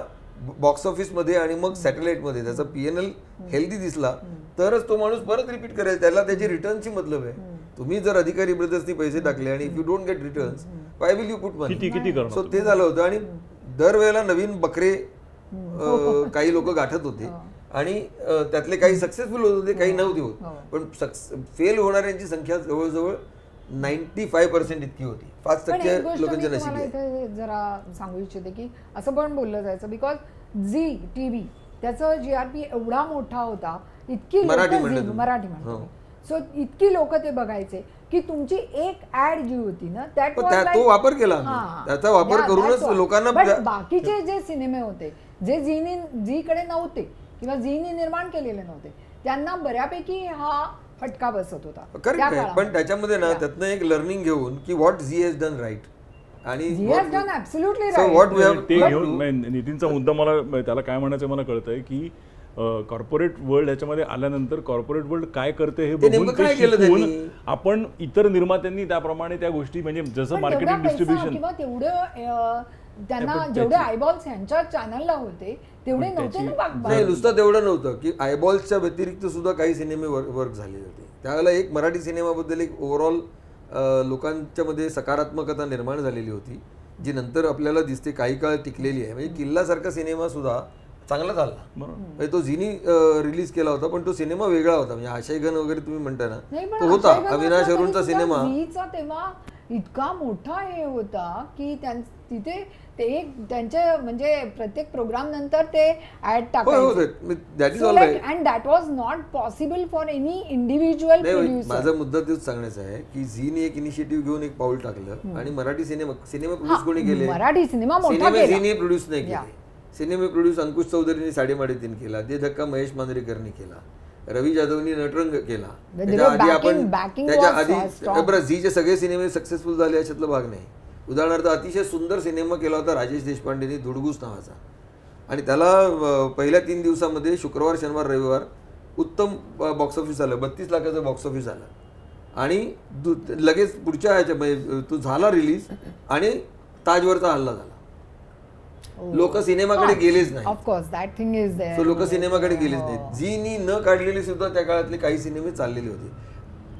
बॉक्स ऑफिसमध्ये आणि मग सॅटेलाइटमध्ये त्याचा PNL हेल्दी दिसला तरच तो माणूस परत रिपीट करेल. त्याला त्याची रिटर्नची मतलब आहे. तुम्ही जर अधिकारी ब्रदर्सनी पैसे टाकले आणि if you don't get returns, why will you put money? So ते झालं होतं. आणि दरवेळेला नवीन बकरे काही लोक गाठत होते आणि त्यातले काही सक्सेसफुल होत होते, काही नव्हते होत. पण फेल होणाऱ्यांची संख्या जवळजवळ 95% इतकी होती. 5% लोकांच्या नशिबी. जरा सांगू इच्छिते की असं पण बोललं जायचं बिकॉज झी TV त्याचा GRP एवढा मोठा होता, इतकी मराठी म्हणतो, सो इतकी लोक ते बघायचे की तुमची एक ऍड जी होती ना तो वापर केला, त्याचा वापर करूनच लोकांना. बाकीचे जे सिनेमे होते जे झीकडे नव्हते किंवा झीने निर्माण केलेले नव्हते त्यांना बऱ्यापैकी हा फटका बसत होता. करेक्ट. पण त्याच्यामध्ये ना त्यातनं एक लर्निंग घेऊन की what Zee has done right आणि नितीनचा मुद्दा मला त्याला काय म्हणायचं मला कळतंय की कॉर्पोरेट वर्ल्ड ह्याच्यामध्ये आल्यानंतर कॉर्पोरेट वर्ल्ड काय करते हे बघून आपण इतर निर्मात्यांनी त्याप्रमाणे त्या गोष्टी म्हणजे जसं मार्केटिंग डिस्ट्रीब्युशन किंवा तेवढं त्यांना जेवढे आयबॉल्स यांच्या चॅनलला होते तेवढे नव्हते ना. नुसतं तेवढं नव्हतं की आयबॉल्सच्या व्यतिरिक्त सुद्धा काही सिनेमे वर्क झाले होते. त्यावेळेला एक मराठी सिनेमाबद्दल एक ओव्हरऑल लोकांच्या मध्ये सकारात्मकता निर्माण झालेली होती जी नंतर आपल्याला दिसते काही काळ टिकलेली आहे. म्हणजे किल्लासारखा सिनेमा सुद्धा चांगला झाला. म्हणजे तो झीनी रिलीज केला होता पण तो सिनेमा वेगळा होता. म्हणजे आशयघन वगैरे तुम्ही म्हणता ना, तो होता अविनाश अरुणचा सिनेमा. तेव्हा इतका मोठा हे होता की तिथे ते एक त्यांचे म्हणजे प्रत्येक प्रोग्राम नंतर ते ऍड टाकायचे and that was not possible for any individual producer. माझा मुद्दा तेच सांगण्याचा आहे की झीने एक इनिशिएटिव्ह घेऊन एक पाऊल टाकलं आणि मराठी सिनेमा प्रोड्यूस कोणी केले? मराठी सिनेमा झीने प्रोड्यूस नाही केले. सिनेमे प्रोड्यूस अंकुश चौधरीने 3.5 केला, दे धक्का महेश मांजरेकरने केला, रवी जाधवनी नटरंग केला. त्याच्या आधी आपण त्याच्या आधी झीचे सगळे सिनेमे सक्सेसफुल झाले याच्यातला भाग नाही. उदाहरणार्थ अतिशय सुंदर सिनेमा केला होता राजेश देशपांडेने धुडगूस नावाचा आणि त्याला पहिल्या 3 दिवसामध्ये शुक्रवार शनिवार रविवार उत्तम बॉक्स ऑफिस आलं. 32 लाखाचं बॉक्स ऑफिस आलं आणि लगेच पुढच्या ह्याच्या तो झाला रिलीज आणि ताजवरचा हल्ला झाला. लोक सिनेमाकडे गेलेच नाही. Of course that thing is there. So लोक सिनेमाकडे गेलेच नाहीत. झीनी न काढलेली सुद्धा त्या काळातले काही सिनेमे चाललेले होते.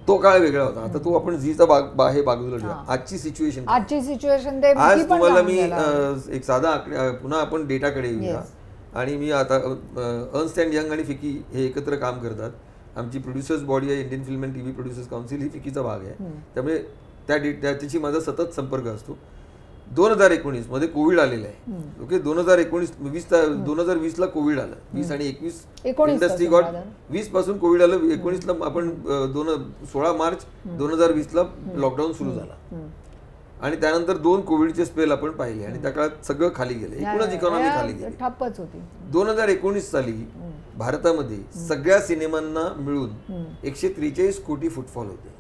तो काळ वेगळा होता. आता तो आपण झीचा हे बाजूला ठेवा. आजची सिच्युएशन आज तुम्हाला मी एक साधा पुन्हा आपण डेटाकडे येऊया. आणि मी आता अर्न्स्ट अँड यंग आणि फिकी हे एकत्र काम करतात. आमची प्रोड्युसर्स बॉडी आहे Indian film and TV producers council, ही फिकीचा भाग आहे. त्यामुळे त्याची माझा सतत संपर्क असतो. 2019 मध्ये कोविड आलेलं आहे. ओके, 2020 ला कोविड आलं. 20 आणि 21 इंडस्ट्री गॉट 20 पासून कोविड आलं. 19 ला आपण 16 मार्च 2020 ला लॉकडाऊन सुरू झाला. आणि त्यानंतर 2 कोविडचे स्पेल आपण पाहिले आणि त्या काळात सगळं खाली गेलं. एकूणच इकॉनॉमी खाली गेली. 2019 साली भारतामध्ये सगळ्या सिनेमांना मिळून 143 कोटी फुटफॉल होते.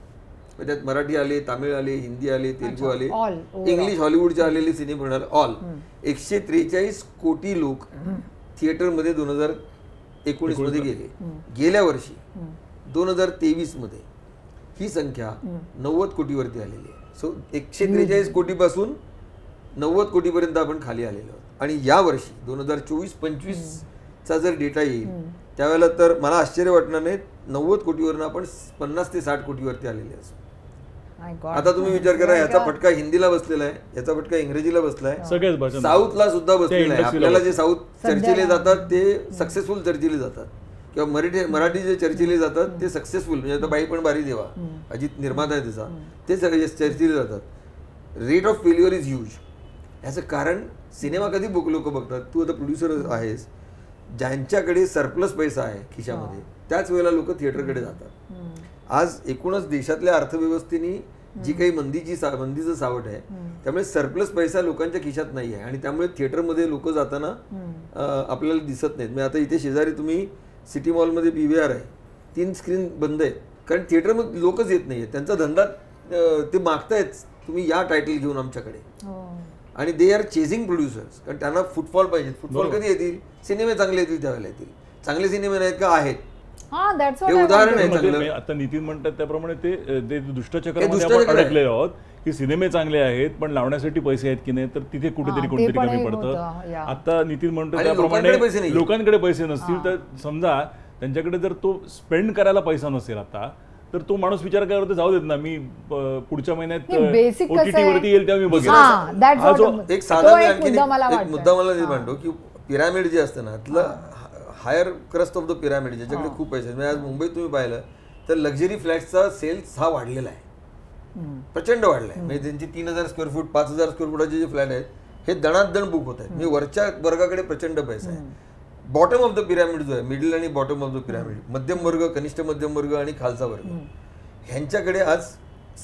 त्यात मराठी आले, तामिळ आले, हिंदी आले, तेलुगू आले, इंग्लिश हॉलिवूडचे आलेले सिनेमा ऑल 143 कोटी लोक थिएटरमध्ये 2019 मध्ये गेले. गेल्या वर्षी 2023 मध्ये ही संख्या 90 कोटीवरती आलेली आहे. सो 143 कोटीपासून 90 कोटीपर्यंत आपण खाली आलेलो आहोत. आणि या वर्षी 2024-25 चा जर डेटा येईल त्यावेळेला तर मला आश्चर्य वाटणार नाही, 90 कोटीवरून आपण 50 ते 60 कोटीवरती आलेले असो. आता तुम्ही विचार करा, याचा फटका हिंदीला बसलेला आहे, याचा फटका इंग्रजीला बसलाय, साऊथला सुद्धा बसलेला आहे. आपल्याला जे साऊथ चर्चेले जातात ते सक्सेसफुल चर्चेले जातात, किंवा मराठी जे चर्चेले जातात ते सक्सेसफुल, म्हणजे आता बाई पण बारी देवा अजित निर्माता आहे त्याचा, ते सगळे चर्चेले जातात. Rate of failure is huge. याचं कारण सिनेमा कधी लोक बघतात, तू आता प्रोड्युसर आहेस, ज्यांच्याकडे सरप्लस पैसा आहे खिशामध्ये त्याच वेळेला लोक थिएटरकडे जातात. आज एकूणच देशातल्या अर्थव्यवस्थेने जी काही मंदीचं सावट आहे, त्यामुळे सरप्लस पैसा लोकांच्या खिशात नाही आहे आणि त्यामुळे थिएटरमध्ये लोक जाताना आपल्याला दिसत नाहीत. म्हणजे आता इथे शेजारी तुम्ही सिटी मॉलमध्ये PVR आहे, 3 स्क्रीन बंद आहेत, कारण थिएटरमध्ये लोकच येत नाहीये. त्यांचा धंदा ते मागतायत, तुम्ही या टायटल घेऊन आमच्याकडे, आणि दे आर चेझिंग प्रोड्युसर्स, कारण त्यांना फुटफॉल पाहिजे. फुटफॉल कधी येतील? सिनेमे चांगले येतील त्यावेळेला येतील. चांगले सिनेमे नाहीत का? आहेत. हे उदाहरण आहे चांगलं. आता नितीन म्हणतात त्याप्रमाणे ते दुष्टचक्रामध्ये आपण अडकलेलो आहोत की सिनेमे चांगले आहेत पण लावण्यासाठी पैसे आहेत की नाही, तर तिथे कुठेतरी कोणतरी कमी पडतं. आता नितीन म्हणतो त्याप्रमाणे लोकांकडे पैसे नसतील तर समजा त्यांच्याकडे जर तो स्पेंड करायला पैसा नसेल आता, तर तो माणूस विचार करतो जाऊ देत ना, मी पुढच्या महिन्यात OTT वरती येईल तेव्हा मी बघेन. एक साधा मुद्दा मला ते म्हणतो की पिरामिड जे असतं ना, त्यातलं higher crust of the pyramid, ज्याच्याकडे खूप पैसे आहेत. आज मुंबईत तुम्ही पाहिलं तर लक्झरी फ्लॅट्सचा सेल्स हा वाढलेला आहे, प्रचंड वाढलाय. म्हणजे त्यांची 3000 स्क्वेअर फूट 5000 स्क्वेअर फुटाचे जे फ्लॅट आहेत हे दणादण बुक होत आहेत. म्हणजे वरच्या वर्गाकडे प्रचंड पैसा आहे. बॉटम ऑफ द पिरामिड जो आहे, मिडल आणि बॉटम ऑफ द पिरामिड, मध्यम वर्ग, कनिष्ठ मध्यम वर्ग आणि खालचा वर्ग, ह्यांच्याकडे आज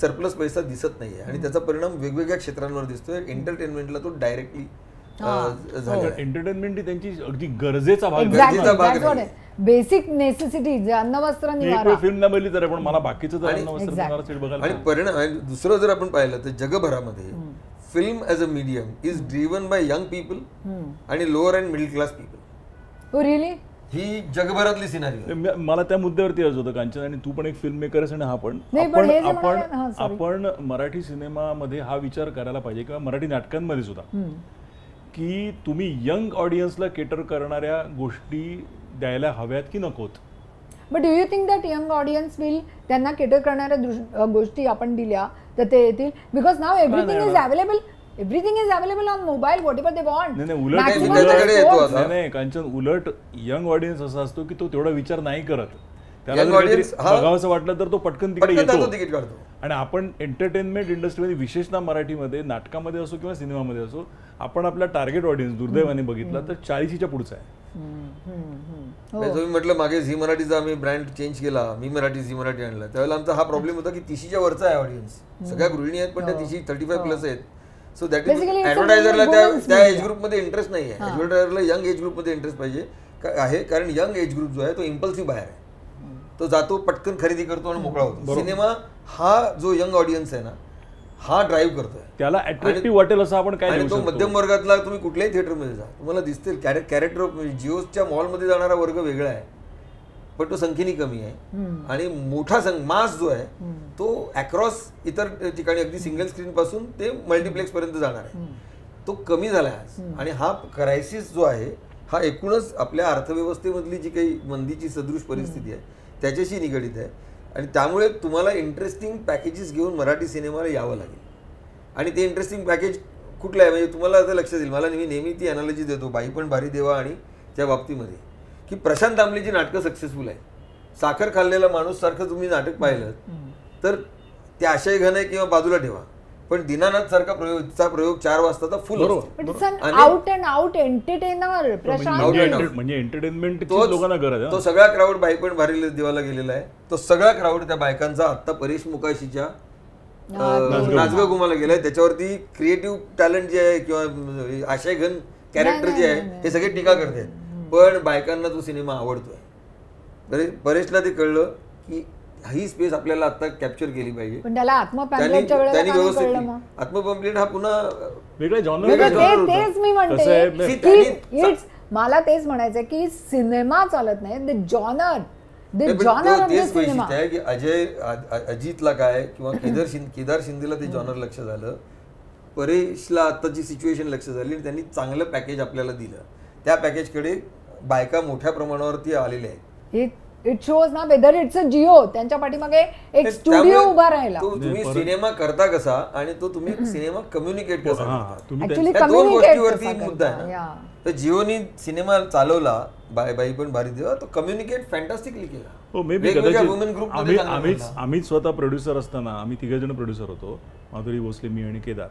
सरप्लस पैसा दिसत नाहीये आणि त्याचा परिणाम वेगवेगळ्या क्षेत्रांवर दिसतोय. एंटरटेनमेंटला तो डायरेक्टली एंटरटेनमेंट त्यांची अगदी गरजेचा भाग, बेसिक नेसेसिटी, अन्न वस्त्र निवारा. फिल्म नाही बघली तर पण मला बाकीचं अन्न वस्त्र निवारा सीट बघायला. आणि परिणाम दुसरं जर आपण पाहिलं तर जगभरामध्ये film as a medium is driven by young people आणि lower and middle class people. ही जगभरातली सिनारी. मला त्या मुद्द्यावरती यायचं होतं कांचन, आणि तू पण एक फिल्म मेकर आहेस आणि आपण मराठी सिनेमामध्ये हा विचार करायला पाहिजे, किंवा मराठी नाटकांमध्ये सुद्धा, की तुम्ही यंग ऑडियन्सला केटर करणाऱ्या गोष्टी द्यायला हव्यात की नकोत. But do you think that young audience will, त्यांना केटर करणाऱ्या गोष्टी आपण दिल्या तर ते येतील? Because now everything is available, everything is available on mobile, whatever they want. नाही कांचन, उलट यंग ऑडियन्स असा असतो की तो तेवढा विचार नाही करत. त्याला बघावंसं वाटलं तर तो पटकन तिकडे येतो. आणि आपण एंटरटेनमेंट इंडस्ट्रीमध्ये, विशेषतः मराठीमध्ये, नाटकामध्ये असो किंवा सिनेमामध्ये असो, आपण आपला टार्गेट ऑडियन्स दुर्दैवाने बघितला तर 40च्या पुढचा आहे. तुम्ही म्हटलं मागे झी मराठीचा आम्ही ब्रँड चेंज केला, मी मराठी झी मराठी आणला, त्यावेळेला आमचा हा प्रॉब्लेम होता की 30च्या वरचा आहे ऑडियन्स. सगळ्या गृहिणी आहेत पण त्या 35 प्लस आहेत. सो दॅट इज ऍडव्हर्टायझरला त्या एज ग्रुपमध्ये इंटरेस्ट नाही आहे. ऍडव्हर्टायझरला यंग एज ग्रुपमध्ये इंटरेस्ट पाहिजे आहे, कारण यंग एज ग्रुप जो आहे तो इम्पल्सिव्ह बाहेर आहे, तो जातो पटकन खरेदी करतो आणि मोकळा होतो. सिनेमा हा जो यंग ऑडियन्स आहे ना, हा ड्राईव्ह करतोय, त्याला अट्रॅक्टिव्ह वाटेल असं आपण काय. तो मध्यम वर्गातला तुम्ही कुठल्याही थिएटरमध्ये जा, तुम्हाला दिसतील कॅरेक्टर. जिओच्या मॉलमध्ये जाणारा वर्ग वेगळा आहे, पण तो संख्येने कमी आहे आणि मोठा मास जो आहे तो अक्रॉस इतर ठिकाणी अगदी सिंगल स्क्रीन पासून ते मल्टिप्लेक्स पर्यंत जाणार आहे, तो कमी झाला आहे. आणि हा क्रायसिस जो आहे हा एकूणच आपल्या अर्थव्यवस्थेमधली जी काही मंदीची सदृश परिस्थिती आहे त्याच्याशी निगडीत आहे. आणि त्यामुळे तुम्हाला इंटरेस्टिंग पॅकेजेस घेऊन मराठी सिनेमाला यावं लागेल. आणि ते इंटरेस्टिंग पॅकेज कुठलं आहे म्हणजे तुम्हाला आता लक्षात येईल, मला नेहमी ती अनालॉजी देतो बाई पण भारी देवा आणि त्या बाबतीमध्ये, की प्रशांत दामलेची नाटकं सक्सेसफुल आहे. साखर खाल्लेला माणूस सारखं तुम्ही नाटक पाहिलं तर ते आशय घन आहे किंवा बाजूला ठेवा, पण दीनानाथ सारखा प्रयोग 4 वाजताचा फुल out and out entertainer Prashant, म्हणजे एंटरटेनमेंट लोकांना गरज आहे. तो सगळा क्राऊड बाई पण भारी देवाला गेलेला आहे. तो सगळा क्राऊड त्या बायकांचा आता परेश मुकाशीच्या नाचगा गुमाला गेलाय. त्याच्यावरती क्रिएटिव्ह टॅलेंट जे आहे किंवा आशय घन कॅरेक्टर जे आहे हे सगळे टीका करतात, पण बायकांना तो सिनेमा आवडतोय. परेशला ते कळलं की ही स्पेस आपल्याला आता कॅप्चर केली पाहिजे. पण त्याला आत्मपॅम्पलेटच्या वेळेला काय कळलं मग? आत्मपॅम्पलेट हा पुन्हा वेगळा जॉनर. तेच मी म्हणते की मला तेच म्हणायचं की सिनेमा चालत नाही, द जॉनर तेच वैशिष्ट्य आहे की अजितला काय किंवा केदार शिंदेला ते जॉनर लक्ष झालं, परेशला आताची सिच्युएशन लक्ष झाली आणि त्यांनी चांगलं पॅकेज आपल्याला दिलं. त्या पॅकेजकडे बायका मोठ्या प्रमाणावरती आलेल्या आहेत. इट शोज ना वेदर इट्स अ जिओ, त्यांच्या पाठीमागे एक स्टुडिओ उभा राहिला. तुम्ही सिनेमा करता कसा आणि तो तुम्ही सिनेमा कम्युनिकेट कसा करता, ऍक्च्युअली दोन गोष्टीवरती मुद्दा आहे ना. तर जिओनी सिनेमा चालवला बाई पण भारी देवा, तो कम्युनिकेट फॅन्टास्टिकली केला. वुमेन ग्रुप आम्ही स्वतः प्रोड्युसर असताना आम्ही 3 जण प्रोड्युसर होतो, माधुरी भोसले, मी आणि केदार.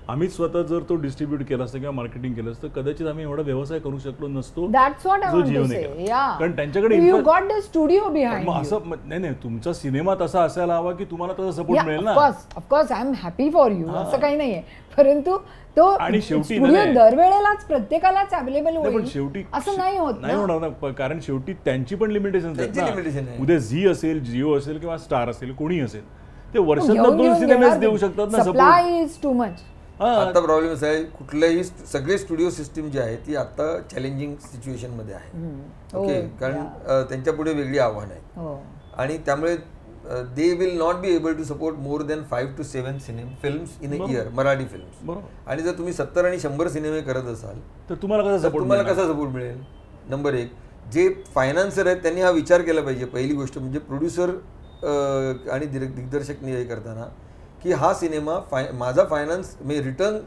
आम्ही स्वतः जर तो डिस्ट्रीब्यूट केला असतं किंवा मार्केटिंग केलं असतं कदाचित आम्ही एवढा व्यवसाय करू शकलो नसतो. कारण त्यांच्याकडे असं नाही, तुमचा सिनेमा तसा असायला हवा की तुम्हाला तसा सपोर्ट मिळेल ना. Of course I am happy for you, असं काही नाहीये, परंतु तो आणि शेवटी दरवेळेलाच प्रत्येकालाच अवेलेबल होईल शेवटी असं नाही होणार ना, कारण शेवटी त्यांची पण लिमिटेशन आहेत. उद्या झी असेल, जिओ असेल किंवा स्टार असेल, कोणी असेल, ते वर्षात 2 सिनेमेच देऊ शकतात ना. Supply is too much. आता प्रॉब्लेम असा आहे, कुठल्याही सगळे स्टुडिओ सिस्टीम जे आहे ती आता चॅलेंजिंग सिच्युएशन मध्ये आहे. ओके, कारण त्यांच्या पुढे वेगळी आव्हान आहे आणि त्यामुळे they will not be able to support more than 5 to 7 films in a year, Marathi films. आणि जर तुम्ही 70 आणि 100 सिनेमे करत असाल तर तुम्हाला कसा सपोर्ट मिळेल. नंबर 1, जे फायनान्सर आहेत त्यांनी हा विचार केला पाहिजे. पहिली गोष्ट म्हणजे प्रोड्युसर आणि दिग्दर्शक हे करताना की हा सिनेमा माझा फायनान्स म्हणजे रिटर्न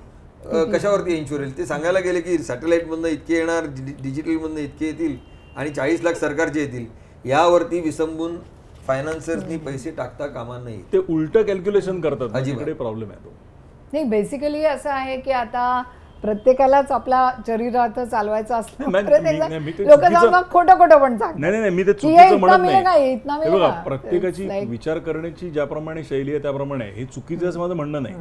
कशावरती एन्श्युअर होईल ते सांगायला गेले की सॅटेलाईटमधनं इतके येणार, डिजिटलमधनं इतके येतील आणि 40 लाख सरकारचे येतील, यावरती विसंबून फायनान्सर्सनी पैसे टाकता कामा नये. ते उलट कॅल्क्युलेशन करतात, अजिबात प्रॉब्लेम आहे तो. नाही, बेसिकली असं आहे की आता प्रत्येकालाच आपला शरीरात चालवायचा असलं लोक खोटं पण सांगतात. नाही, मी ते चुकीचं म्हणत नाही. बघा, प्रत्येकाची विचार करण्याची ज्याप्रमाणे शैली आहे त्याप्रमाणे हे चुकीचं असं माझं म्हणणं नाही,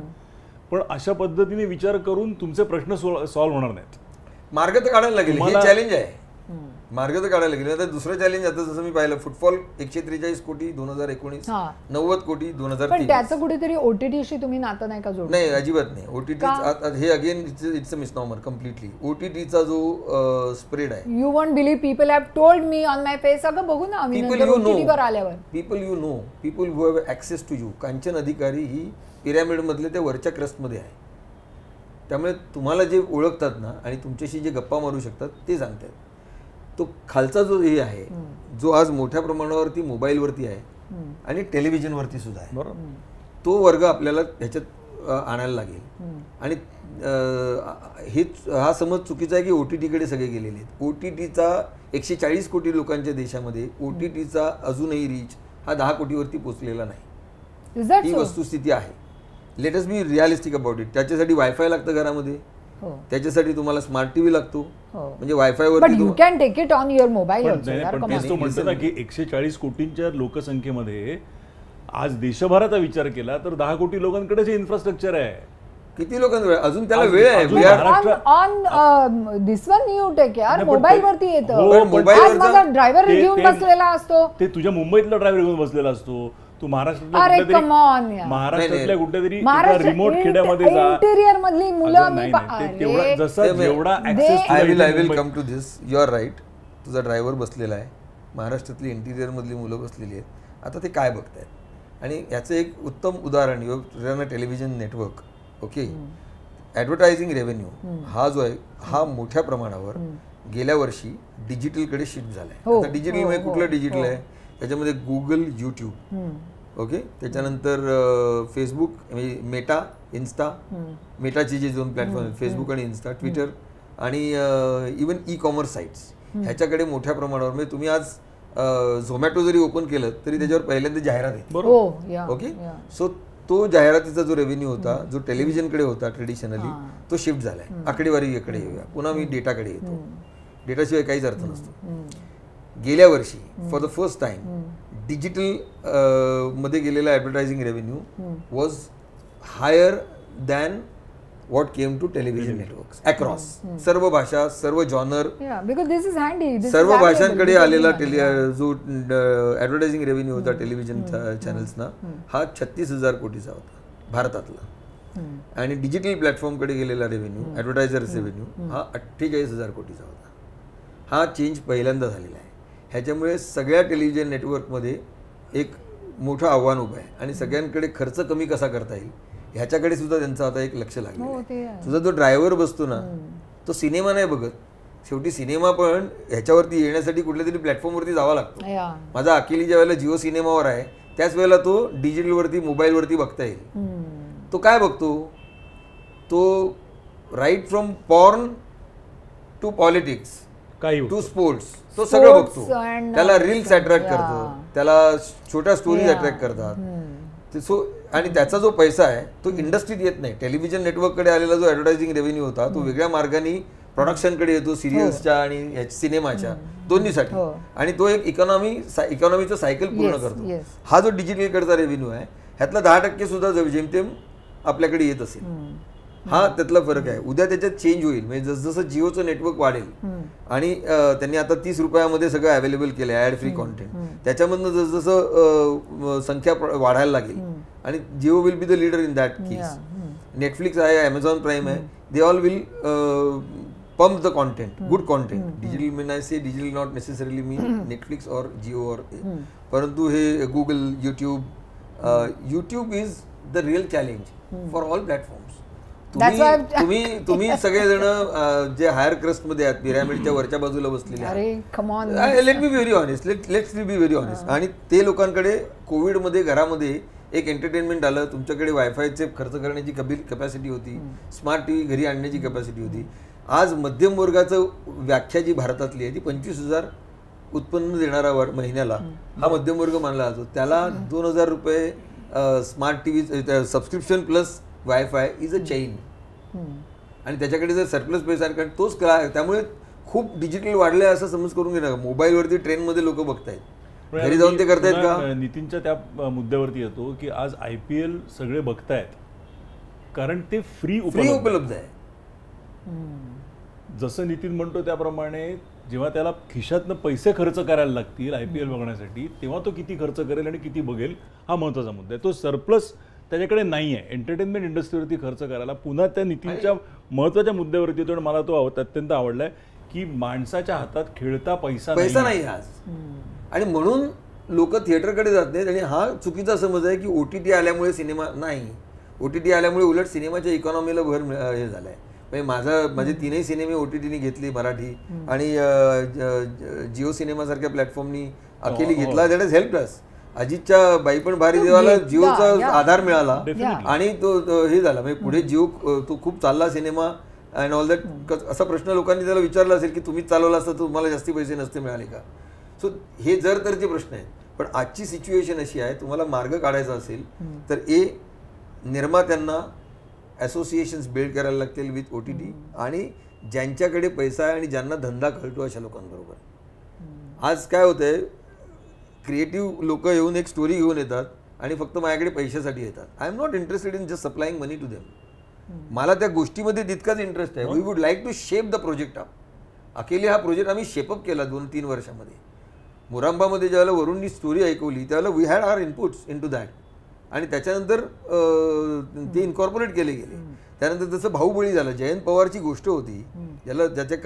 पण अशा पद्धतीने विचार करून तुमचे प्रश्न सॉल्व्ह होणार नाहीत. मार्ग तर काढायला लागेल, हे चॅलेंज आहे. मार्ग तर काढायला गेले. आता दुसरं चॅलेंज, आता जसं मी पाहिलं, फुटबॉल 143 कोटी 2019, 90 कोटी 2023. त्याचं कुठेतरी ओटीटीशी तुम्ही नातं नाही का जोडलं? नाही, अजिबात नाही. ओटीटी हे again it's a misnomer completely. ओटीटीचा जो स्प्रेड आहे, you won't believe, people have told me on my face. अगं बघू ना आम्ही ओटीटीवर आल्यावर, people you know, people who have access to you. Kanchan Adhikari ही पिरॅमिड मधले ते वरच्या क्रस्टमध्ये आहे, त्यामुळे तुम्हाला जे ओळखतात ना आणि तुमच्याशी जे गप्पा मारू शकतात ते सांगतात. तो खालचा जो हे आहे, जो आज मोठ्या प्रमाणावरती मोबाईलवरती आहे आणि टेलिव्हिजनवरती सुद्धा आहे, तो वर्ग आपल्याला ह्याच्यात आणायला लागेल. आणि हा समज चुकीचा आहे की ओटीटीकडे सगळे गेलेले आहेत. ओटीटीचा 140 कोटी लोकांच्या देशामध्ये ओटीटीचा अजूनही रीच हा 10 कोटीवरती पोहोचलेला नाही. ही वस्तुस्थिती आहे. Let us B realistic about it. त्याच्यासाठी वायफाय लागतं घरामध्ये, त्याच्यासाठी तुम्हाला स्मार्ट टीव्ही लागतो, म्हणजे वायफाय वर you can take it on your mobile. पण तेच तो म्हणतो ना की 140 कोटींच्या लोकसंख्येमध्ये आज देशभराचा विचार केला तर 10 कोटी लोकांकडेच इन्फ्रास्ट्रक्चर आहे. किती लोकांकडे अजून त्याला वेळ आहे. On this one you take यार, मोबाईल वरती येतं. माझा ड्रायव्हर घेऊन बसलेला असतो, ते तुझ्या मुंबईतला ड्रायव्हर घेऊन बसलेला असतो. तू महाराष्ट्रातल्या कुठेतरी रिमोट खेड्यामध्ये जा, इंटिरियर मधली मुलं, जसा जेवढा access. I will come to this. You are right. तुझा ड्रायव्हर बसलेला आहे, महाराष्ट्रातली इंटिरियरमधली मुलं बसलेली आहेत, आता ते काय बघतायत. आणि याचं एक उत्तम उदाहरण television network, okay, advertising revenue हा जो आहे हा मोठ्या प्रमाणावर गेल्या वर्षी डिजिटलकडे शिफ्ट झाला आहे. आता डिजिटल म्हणजे कुठलं डिजिटल आहे, त्याच्यामध्ये गुगल, यूट्यूब, ओके, त्याच्यानंतर फेसबुक, मेटा, इन्स्टा, मेटाचे जे दोन प्लॅटफॉर्म आहेत फेसबुक आणि इन्स्टा, ट्विटर आणि इवन ई कॉमर्स साईट्स ह्याच्याकडे मोठ्या प्रमाणावर, म्हणजे तुम्ही आज झोमॅटो जरी ओपन केलं तरी त्याच्यावर पहिल्यांदा जाहिरात आहे. ओके, सो तो जाहिरातीचा जो रेव्हेन्यू होता जो टेलिव्हिजनकडे होता ट्रेडिशनली तो शिफ्ट झालाय. आकडेवारीकडे येऊया, पुन्हा मी डेटाकडे येतो. डेटाशिवाय काहीच अर्थ नसतो. गेल्या वर्षी for the first time digital मध्ये गेलेला advertising revenue was higher than what came to television networks across सर्व भाषा, सर्व genre, because this is handy, सर्व भाषांकडे आलेला जो ॲडव्हर्टायझिंग रेव्हेन्यू होता टेलिव्हिजन चॅनल्सना हा 36,000 कोटीचा होता भारतातला. आणि डिजिटल प्लॅटफॉर्मकडे गेलेला रेव्हेन्यू, ॲडव्हर्टायझर्स रेव्हेन्यू हा 48,000 कोटीचा होता. हा चेंज पहिल्यांदा झालेला आहे. ह्याच्यामुळे सगळ्या टेलिव्हिजन नेटवर्कमध्ये एक मोठं आव्हान उभं आहे आणि सगळ्यांकडे खर्च कमी कसा करता येईल ह्याच्याकडे सुद्धा त्यांचं आता एक लक्ष लागलं. तुझा जो ड्रायव्हर बसतो ना तो सिनेमा नाही बघत, शेवटी सिनेमा पण ह्याच्यावरती येण्यासाठी कुठल्या तरी प्लॅटफॉर्मवरती जावा लागतो. माझा अकेली ज्या वेळेला जिओ सिनेमावर आहे त्याच वेळेला तो डिजिटलवरती मोबाईलवरती बघता येईल. तो काय बघतो, तो right from porn to politics to sports तो सगळं बघतो. त्याला रील्स अट्रॅक्ट करतो, त्याला छोट्या स्टोरीज अट्रॅक्ट करतात. सो आणि त्याचा जो पैसा आहे तो इंडस्ट्रीत येत नाही. टेलिव्हिजन नेटवर्ककडे आलेला जो ॲडव्हर्टायझिंग रेव्हेन्यू होता तो वेगळ्या मार्गाने प्रोडक्शनकडे येतो, सिरियल्सच्या आणि सिनेमाच्या दोन्हीसाठी. आणि तो एक इकॉनॉमीचं सायकल पूर्ण करतो. हा जो डिजिटलकडचा रेव्हेन्यू आहे ह्यातला 10% सुद्धा जेमतेम आपल्याकडे येत असेल. हा त्यातला फरक आहे. उद्या त्याच्यात चेंज होईल, म्हणजे जसं जिओचं नेटवर्क वाढेल आणि त्यांनी आता 30 रुपयामध्ये सगळं अवेलेबल केलं आहे ॲड फ्री कॉन्टेंट, त्याच्यामधनं जसं संख्या वाढायला लागेल आणि Jio will be the leader in that case. Netflix आहे, अमेझॉन प्राईम आहे, they all will pump the content, good content. Digital mean I say digital not necessarily mean Netflix और जिओ और, परंतु हे Google, YouTube is the real challenge for all platforms. तुम्ही सगळेजण जे higher crust मध्ये आहेत, पिरॅमिडच्या वरच्या बाजूला बसलेले आहेत, let be very honest, let's be very honest. आणि ते लोकांकडे कोविडमध्ये घरामध्ये एक एंटरटेनमेंट आलं, तुमच्याकडे वायफायचे खर्च करण्याची कॅपॅसिटी होती, स्मार्ट टीव्ही घरी आणण्याची कॅपॅसिटी होती. आज मध्यम वर्गाचं व्याख्या जी भारतातली आहे ती 25,000 उत्पन्न देणारा महिन्याला हा मध्यम वर्ग मानला जातो. त्याला 2,000 रुपये smart TV subscription plus wifi is a chain. आणि त्याच्याकडे जर सरप्लस पैसा कारण तोच त्यामुळे खूप डिजिटल वाढलंय असं समज करून घे ना. मोबाईलवरती ट्रेनमध्ये लोक बघतायत, घरी जाऊन ते करतायत का. नितीनच्या त्या मुद्द्यावरती येतो की आज IPL सगळे बघतायत कारण ते फ्री उपलब्ध आहे. जसं नितीन म्हणतो त्याप्रमाणे जेव्हा त्याला खिशातनं पैसे खर्च करायला लागतील IPL बघण्यासाठी तेव्हा तो किती खर्च करेल आणि किती बघेल हा महत्त्वाचा मुद्दा आहे. तो सरप्लस त्याच्याकडे नाही आहे एंटरटेनमेंट इंडस्ट्रीवरती खर्च करायला. पुन्हा त्या नितीनच्या महत्त्वाच्या मुद्द्यावरती येतो आणि मला तो अत्यंत आवडलाय की माणसाच्या हातात खेळता पैसा नाही आज. आणि म्हणून लोक थिएटरकडे जात नाहीत. आणि हा चुकीचा समज आहे की OTT आल्यामुळे सिनेमा नाही. OTT आल्यामुळे उलट सिनेमाच्या इकॉनॉमीला भर हे झालाय. म्हणजे माझे 3ही सिनेमे OTTने घेतले मराठी आणि जिओ सिनेमासारख्या प्लॅटफॉर्मनी अकेली घेतला. That is help us. अजितच्या बाई पण भारी देवाला जिओचा आधार मिळाला आणि तो हे झाला. म्हणजे पुढे जिओ तो खूप चालला सिनेमा अँड ऑल दॅट. असा प्रश्न लोकांनी त्याला विचारला असेल की तुम्हीच चालवला असता तर तुम्हाला जास्ती पैसे नसते मिळाले का. सो हे जर तरचे प्रश्न आहेत. पण आजची सिच्युएशन अशी आहे, तुम्हाला मार्ग काढायचा असेल तर निर्मात्यांना असोसिएशन्स बिल्ड करायला लागतील विथ OTT आणि ज्यांच्याकडे पैसा आहे आणि ज्यांना धंदा कळतो अशा लोकांबरोबर. आज काय होतंय, क्रिएटिव्ह लोक येऊन एक स्टोरी घेऊन येतात आणि फक्त माझ्याकडे पैशासाठी येतात. I am not interested in just supplying money to them. मला त्या गोष्टीमध्ये तितकाच इंटरेस्ट आहे. We would like to shape the project up. अकेले हा प्रोजेक्ट आम्ही शेपअप केला 2-3 वर्षामध्ये. मुरांबामध्ये ज्यावेळेला वरूननी स्टोरी ऐकवली त्यावेळेला we had our inputs into that आणि त्याच्यानंतर ते इन्कॉर्पोरेट केले गेले. त्यानंतर तसं बाहुबळी झालं. जयंत पवारची गोष्ट होती ज्याच्या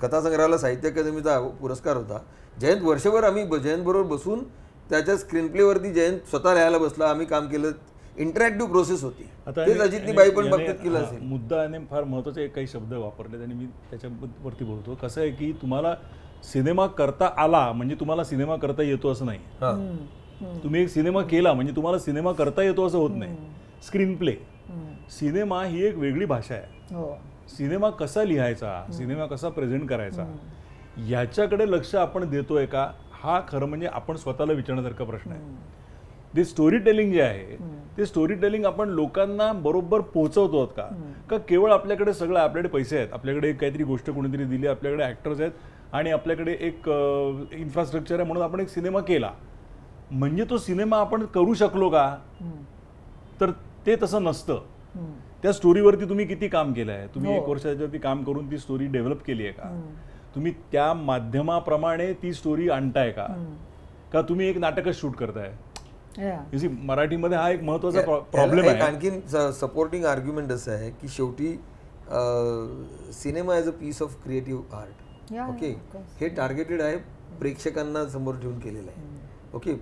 कथासंग्रहाला साहित्य अकादमीचा पुरस्कार होता. जयंत वर्षभर आम्ही जयंत बरोबर बसून त्याच्या स्क्रीन प्लेवरती जयंत स्वतः लिहायला बसला, आम्ही काम केलं, इंटरॅक्टिव्ह प्रोसेस होती. तेच अजितनी बाई पण बघतात केलं असेल. मुद्दा आणि फार महत्त्वाचे काही शब्द वापरले आणि मी त्याच्यावरती बोलतो. कसं आहे की तुम्हाला सिनेमा करता आला म्हणजे तुम्हाला सिनेमा करता येतो असं नाही. तुम्ही एक सिनेमा केला म्हणजे तुम्हाला सिनेमा करता येतो असं होत नाही. स्क्रीन प्ले, सिनेमा ही एक वेगळी भाषा आहे. सिनेमा कसा लिहायचा, सिनेमा कसा प्रेझेंट करायचा याच्याकडे लक्ष आपण देतोय का, हा खरं म्हणजे आपण स्वतःला विचारण्यासारखा प्रश्न आहे. ते स्टोरी टेलिंग जे आहे ते स्टोरी टेलिंग आपण लोकांना बरोबर पोहोचवतो का केवळ आपल्याकडे सगळं, आपल्याकडे पैसे आहेत, आपल्याकडे काहीतरी गोष्ट कोणीतरी दिली, आपल्याकडे ॲक्टर्स आहेत आणि आपल्याकडे एक इन्फ्रास्ट्रक्चर आहे म्हणून आपण एक सिनेमा केला म्हणजे तो सिनेमा आपण करू शकलो का, तर ते तसं नसतं. त्या स्टोरीवरती तुम्ही किती काम केलं आहे, तुम्ही 1 वर्षावरती काम करून ती स्टोरी डेव्हलप केली आहे का, तुम्ही त्या माध्यमाप्रमाणे ती स्टोरी आणताय का तुम्ही एक नाटकच शूट करताय. मराठीमध्ये हा एक महत्वाचा प्रॉब्लेम आहे. आणखीन सपोर्टिंग आर्ग्युमेंट असं आहे की शेवटी cinema as a piece of creative art. Okay, हे टार्गेटेड आहे, प्रेक्षकांना समोर ठेवून केलेलं आहे. ओके,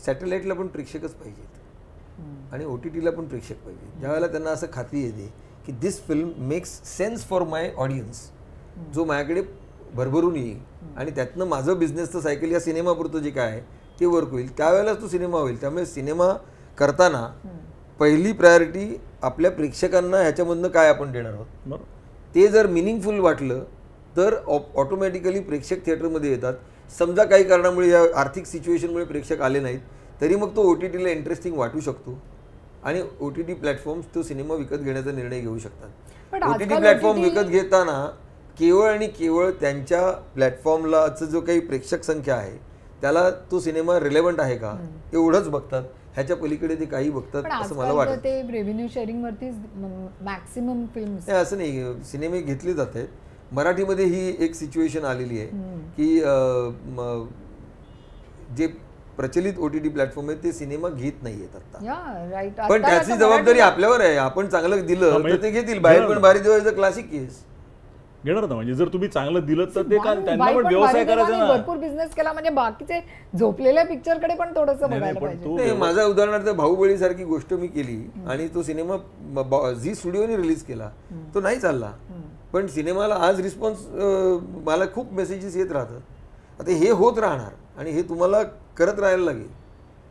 सॅटेलाईटला पण प्रेक्षकच पाहिजेत आणि OTTला पण प्रेक्षक पाहिजे. ज्यावेळेला त्यांना असं खात्री येते की this film makes sense for my audience, जो माझ्याकडे भरभरून येईल आणि त्यातनं माझं बिझनेसचं सायकल या सिनेमापुरतं जे काय आहे ते वर्क होईल, त्यावेळेलाच तो सिनेमा होईल. त्यामुळे सिनेमा करताना पहिली प्रायोरिटी आपल्या प्रेक्षकांना ह्याच्यामधनं काय आपण देणार आहोत, ते जर मिनिंगफुल वाटलं तर ऑटोमॅटिकली प्रेक्षक थिएटरमध्ये येतात. समजा काही कारणामुळे या आर्थिक सिच्युएशनमुळे प्रेक्षक आले नाहीत तरी मग तो OTTला इंटरेस्टिंग वाटू शकतो आणि OTT प्लॅटफॉर्म्स तो सिनेमा विकत घेण्याचा निर्णय घेऊ शकतात. OTT प्लॅटफॉर्म विकत घेताना केवळ आणि केवळ त्यांच्या प्लॅटफॉर्मलाचं जो काही प्रेक्षक संख्या आहे त्याला तो सिनेमा रिलेव्हंट आहे का एवढंच बघतात. ह्याच्या पलीकडे ते काही बघतात असं मला वाटतं. ते रेव्हेन्यू शेअरिंग वरती मॅक्सिमम फिल्म्स असं नाही, सिनेमे घेतले जात आहेत. मराठीमध्ये ही एक सिच्युएशन आलेली आहे की जे प्रचलित OTT प्लॅटफॉर्म आहेत ते सिनेमा घेत नाहीयेत आता. पण त्याची जबाबदारी आपल्यावर आहे. आपण चांगलं दिलं तर ते घेतील. बाहेर पण भारी देवायचं क्लासिक केस घेणार ना. म्हणजे जर तुम्ही चांगलं दिलं तर ते काय त्यांना पण व्यवसाय करायचा ना. भरपूर बिझनेस केला म्हणजे बाकीचे झोपलेल्या पिक्चर कडे पण थोडंसं बघायला पाहिजे. माझा उदाहरणार्थ बाहुबली सारखी गोष्ट मी केली आणि तो सिनेमा झी स्टुडिओने रिलीज केला, तो नाही चालला. पण सिनेमाला आज रिस्पॉन्स मला खूप मेसेजेस येत राहतात. आता हे होत राहणार आणि हे तुम्हाला करत राहायला लागेल.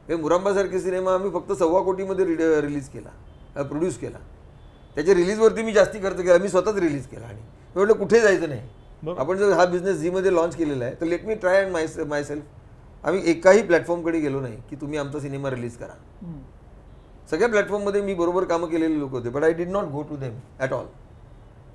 हे मुरांबासारखे सिनेमा आम्ही फक्त 1.25 कोटीमध्ये रिलीज केला, प्रोड्यूस केला. त्याच्या रिलीजवरती मी जास्ती खर्च केला, मी स्वतःच रिलीज केला आणि म्हटलं कुठे जायचं नाही. आपण जर हा बिझनेस झीमध्ये लॉन्च केलेला आहे तर let me try and my self. आम्ही एकाही प्लॅटफॉर्मकडे गेलो नाही की तुम्ही आमचा सिनेमा रिलीज करा. सगळ्या प्लॅटफॉर्ममध्ये मी बरोबर कामं केलेले लोक होते, but I did not go to them at all.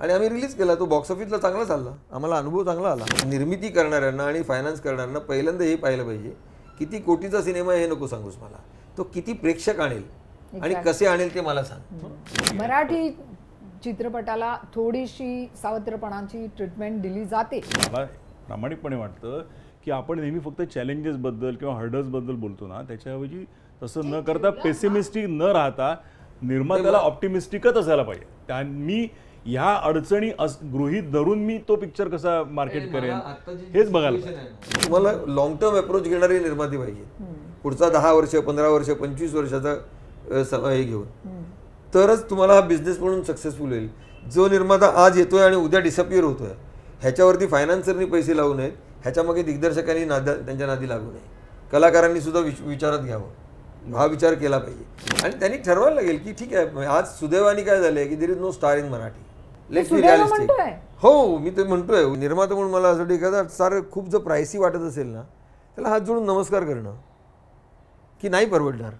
आणि आम्ही रिलीज केला, तो बॉक्स ऑफिसला चांगला चालला, आम्हाला अनुभव चांगला आला. निर्मिती करणाऱ्यांना आणि फायनान्स करणाऱ्यांना पहिल्यांदा हे पाहिलं पाहिजे किती कोटीचा सिनेमा हे नको सांगूस मला, तो किती प्रेक्षक आणेल आणि कसे आणेल ते मला सांग. मराठी चित्रपटाला थोडीशी सावत्रपणाची ट्रीटमेंट दिली जाते. मला प्रामाणिकपणे वाटतं की आपण नेहमी फक्त चॅलेंजेस बद्दल किंवा हर्डल्स बद्दल बोलतो ना, त्याच्याऐवजी तसं न करता पेसिमिस्टिक न राहता निर्मात्याला ऑप्टिमिस्टिकच असायला पाहिजे. मी ह्या अडचणी गृहीत धरून मी तो पिक्चर कसा मार्केट करेन हेच बघायला पाहिजे. तुम्हाला लॉंग टर्म अप्रोच घेणारे निर्माते पाहिजे. पुढचा 10 वर्ष 15 वर्ष 25 वर्षाचा समय घेऊन, तरच तुम्हाला हा बिझनेस म्हणून सक्सेसफुल होईल. जो निर्माता आज येतोय आणि उद्या डिसअपिअर होतोय, ह्याच्यावरती फायनान्सरनी पैसे लावू नयेत, ह्याच्यामागे दिग्दर्शकांनी त्यांच्या नादी लागू नये. कलाकारांनी सुद्धा विचारात घ्यावं, हा विचार केला पाहिजे. आणि त्यांनी ठरवायला लागेल की ठीक आहे, आज सुदैवाने काय झालंय की there is no star in Marathi, let's be realistic. हो, मी ते म्हणतोय. निर्माता म्हणून मला असं एखादा स्टार खूप जर प्रायसी वाटत असेल ना, त्याला हात जोडून नमस्कार करणं की नाही परवडणार.